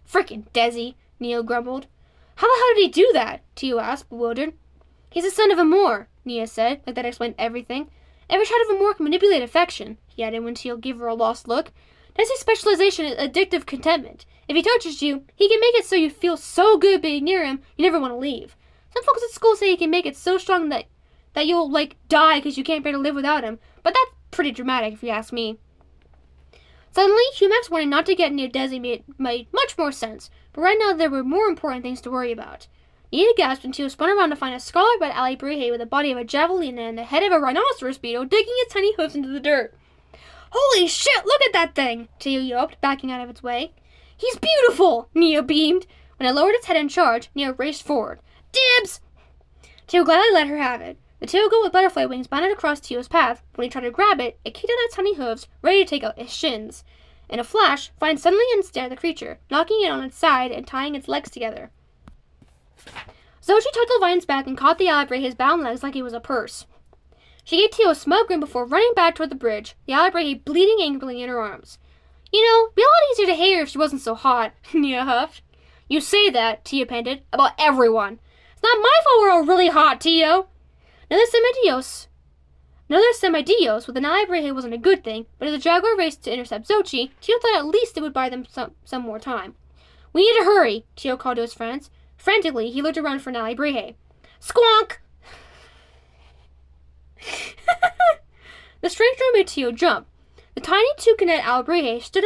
Frickin' Desi, Neo grumbled. How the hell did he do that? Tio asked, bewildered. He's the son of a Moor, Nia said, like that explained everything. Every child of a Moor can manipulate affection, he added when Tio gave her a lost look. Desi's specialization is addictive contentment. If he touches you, he can make it so you feel so good being near him, you never want to leave. Some folks at school say he can make it so strong that you'll, die because you can't bear to live without him, but that's pretty dramatic if you ask me. Suddenly, Humac's warning not to get near Desi made much more sense, but right now there were more important things to worry about. Nia gasped and Tio spun around to find a scarlet-red Alabrije with the body of a javelina and the head of a rhinoceros beetle digging its tiny hooves into the dirt. Holy shit, look at that thing! Tio yelped, backing out of its way. He's beautiful! Nia beamed. When it lowered its head in charge, Nia raced forward. Dibs! Tio gladly let her have it. The tail goat with butterfly wings bounded across Tio's path. When he tried to grab it, it kicked out its tiny hooves, ready to take out his shins. In a flash, Vine suddenly unstared at the creature, knocking it on its side and tying its legs together. Xochitl tugged Vine's back and caught the Alabrije's bound legs like he was a purse. She gave Tio a smug grin before running back toward the bridge, the Alabrije bleeding angrily in her arms. You know, it'd be a lot easier to hate her if she wasn't so hot, Nia huffed. You say that, Tio panted, about everyone. It's not my fault we're all really hot, Tio. Another semidios with an Alabrije wasn't a good thing, but as the jaguar raced to intercept Xochitl, Tio thought at least it would buy them some more time. We need to hurry, Tio called to his friends. Frantically, he looked around for an Alabrije. Squonk! The stranger made Tio jump. The tiny toucanet Alabrije stood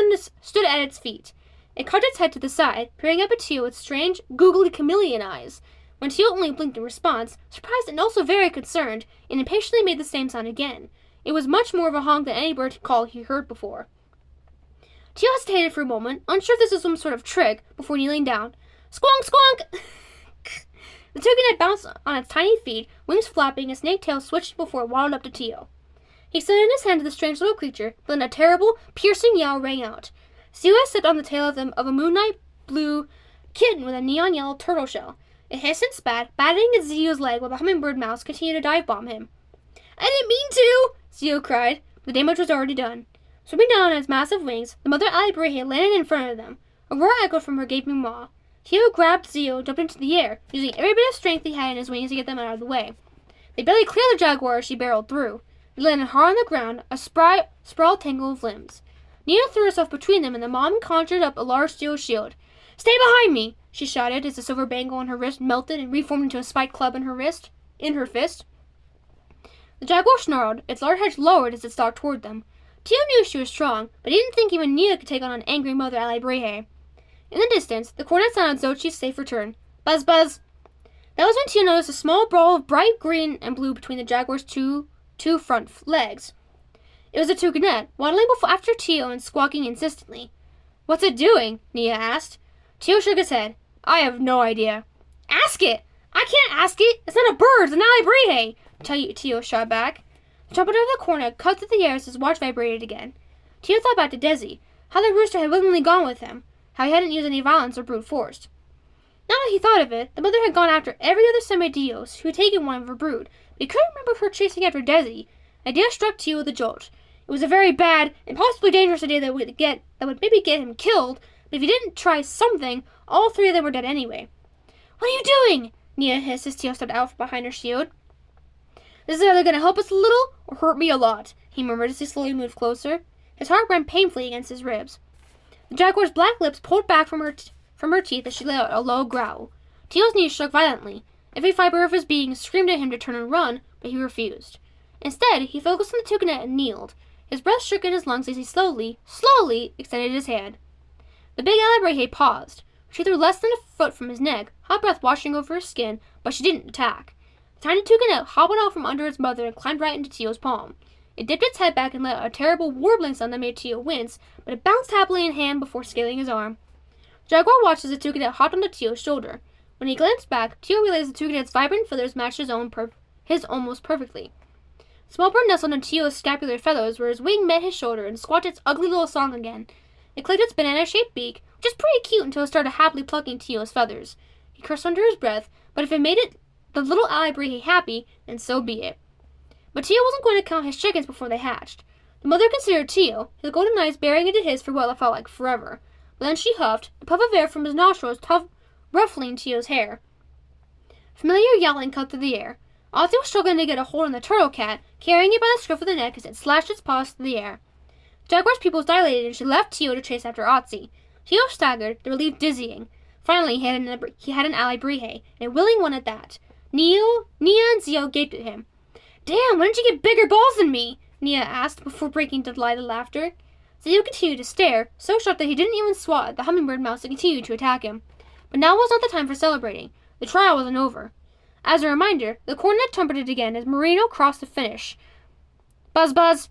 at its feet. It cocked its head to the side, peering up at Tio with strange, googly chameleon eyes. When Tio only blinked in response, surprised and also very concerned, and impatiently made the same sound again. It was much more of a honk than any bird call he heard before. Tio hesitated for a moment, unsure if this was some sort of trick, before kneeling down. Squonk, squonk! The toucan bounced on its tiny feet, wings flapping, and snake tail switched before it waddled up to Tio. He extended his hand to the strange little creature, but then a terrible, piercing yell rang out. Tio stepped on the tail of a moonlight blue kitten with a neon yellow turtle shell. It hissed and spat, batting at Zio's leg while the hummingbird mouse continued to dive bomb him. I didn't mean to! Zio cried. The damage was already done. Swooping down on its massive wings, the mother Alibrije landed in front of them. A roar echoed from her gaping maw. Tio grabbed Zio, jumped into the air, using every bit of strength he had in his wings to get them out of the way. They barely cleared the jaguar as she barreled through. They landed hard on the ground, a sprawled tangle of limbs. Nia threw herself between them, and the mom conjured up a large steel shield. Stay behind me! She shouted as the silver bangle on her wrist melted and reformed into a spiked club in her fist. The jaguar snarled, its large head lowered as it stalked toward them. Tio knew she was strong, but he didn't think even Nia could take on an angry mother Alibrije. In the distance, the cornet sounded Xochitl's safe return. Buzz, buzz! That was when Tio noticed a small ball of bright green and blue between the jaguar's two front legs. It was a toucanet, waddling after Tio and squawking insistently. What's it doing? Nia asked. Tio shook his head. I have no idea. Ask it! I can't ask it! It's not a bird, it's an Alibrije! Tio shot back. The trumpet of the cornet cut through the air as his watch vibrated again. Tio thought back to Desi, how the rooster had willingly gone with him, how he hadn't used any violence or brute force. Now that he thought of it, the mother had gone after every other Semidios who had taken one of her brood, but he couldn't remember her chasing after Desi. The idea struck Tio with a jolt. It was a very bad and possibly dangerous idea that would maybe get him killed, but if he didn't try something, all three of them were dead anyway. What are you doing? Nia hissed as Tio stepped out from behind her shield. This is either going to help us a little or hurt me a lot, he murmured as he slowly moved closer. His heart ran painfully against his ribs. The jaguar's black lips pulled back from her teeth as she let out a low growl. Tio's knees shook violently. Every fiber of his being screamed at him to turn and run, but he refused. Instead, he focused on the toucanet and kneeled. His breath shook in his lungs as he slowly extended his hand. The big Alibrije paused. She threw less than a foot from his neck, hot breath washing over his skin, but she didn't attack. The tiny toucanet hobbled out from under its mother and climbed right into Tio's palm. It dipped its head back and let out a terrible warbling sound that made Tio wince, but it bounced happily in hand before scaling his arm. Jaguar watched as the toucanet hopped onto Tio's shoulder. When he glanced back, Tio realized the toucanet's vibrant feathers matched his almost perfectly. The small bird nestled in Tio's scapular feathers where his wing met his shoulder and squawked its ugly little song again. It clicked its banana-shaped beak, which is pretty cute until it started happily plucking Tio's feathers. He cursed under his breath, but if it made the little Alibrije happy, then so be it. But Tio wasn't going to count his chickens before they hatched. The mother considered Tio, his golden eyes bearing into his for what felt like forever. But then she huffed, a puff of air from his nostrils ruffling Tio's hair. Familiar yowling cut through the air. Ozzy was struggling to get a hold on the turtle cat, carrying it by the scruff of the neck as it slashed its paws through the air. The jaguar's pupils dilated and she left Tio to chase after Otzi. Tio staggered, the relief dizzying. Finally, he had an Alibrije, and a willing one at that. Nia and Zio gaped at him. Damn, why didn't you get bigger balls than me? Nia asked before breaking into delighted laughter. Zio continued to stare, so shocked that he didn't even swat at the hummingbird mouse that continued to attack him. But now was not the time for celebrating. The trial wasn't over. As a reminder, the cornet trumpeted again as Marino crossed the finish. Buzz, buzz!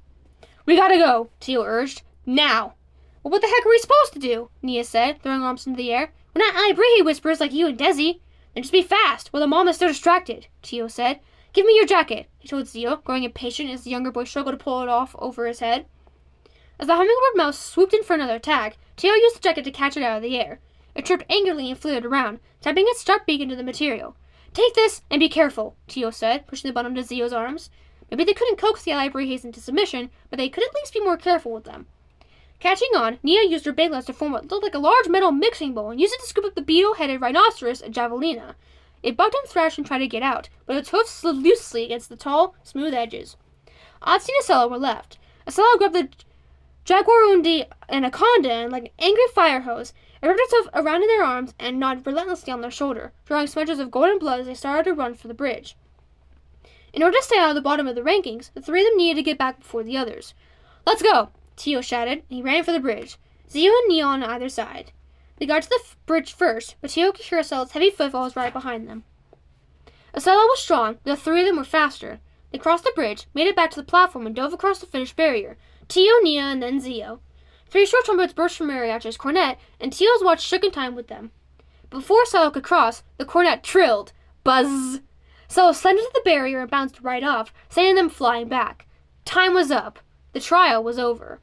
We gotta go, Tio urged. Now! Well, what the heck are we supposed to do? Nia said, throwing arms into the air. We're not Alibrije whispers like you and Desi. Then just be fast, while the mom is still distracted, Tio said. Give me your jacket, he told Zio, growing impatient as the younger boy struggled to pull it off over his head. As the hummingbird mouse swooped in for another attack, Tio used the jacket to catch it out of the air. It chirped angrily and flitted around, tapping its sharp beak into the material. Take this, and be careful, Tio said, pushing the button into Zio's arms. Maybe they couldn't coax the Alibrijes into submission, but they could at least be more careful with them. Catching on, Nia used her big legs to form what looked like a large metal mixing bowl and used it to scoop up the beetle-headed rhinoceros at Javelina. It bucked and thrashed and tried to get out, but its hoofs slid loosely against the tall, smooth edges. Otzi and Acela were left. Acela grabbed the jaguarundi anaconda and, like an angry fire hose, it wrapped itself around in their arms and gnawed relentlessly on their shoulder, drawing smudges of golden blood as they started to run for the bridge. In order to stay out of the bottom of the rankings, the three of them needed to get back before the others. Let's go, Tio shouted, and he ran for the bridge, Zio and Nia on either side. They got to the bridge first, but Tio could hear Acela's heavy footfalls right behind them. Acela was strong, but the three of them were faster. They crossed the bridge, made it back to the platform, and dove across the finished barrier. Tio, Nia, and then Zio. 3 short trumpets burst from Mariachi's cornet, and Teal's watch shook in time with them. Before Silo could cross, the cornet trilled. Buzz! Silo slammed into the barrier and bounced right off, sending them flying back. Time was up. The trial was over.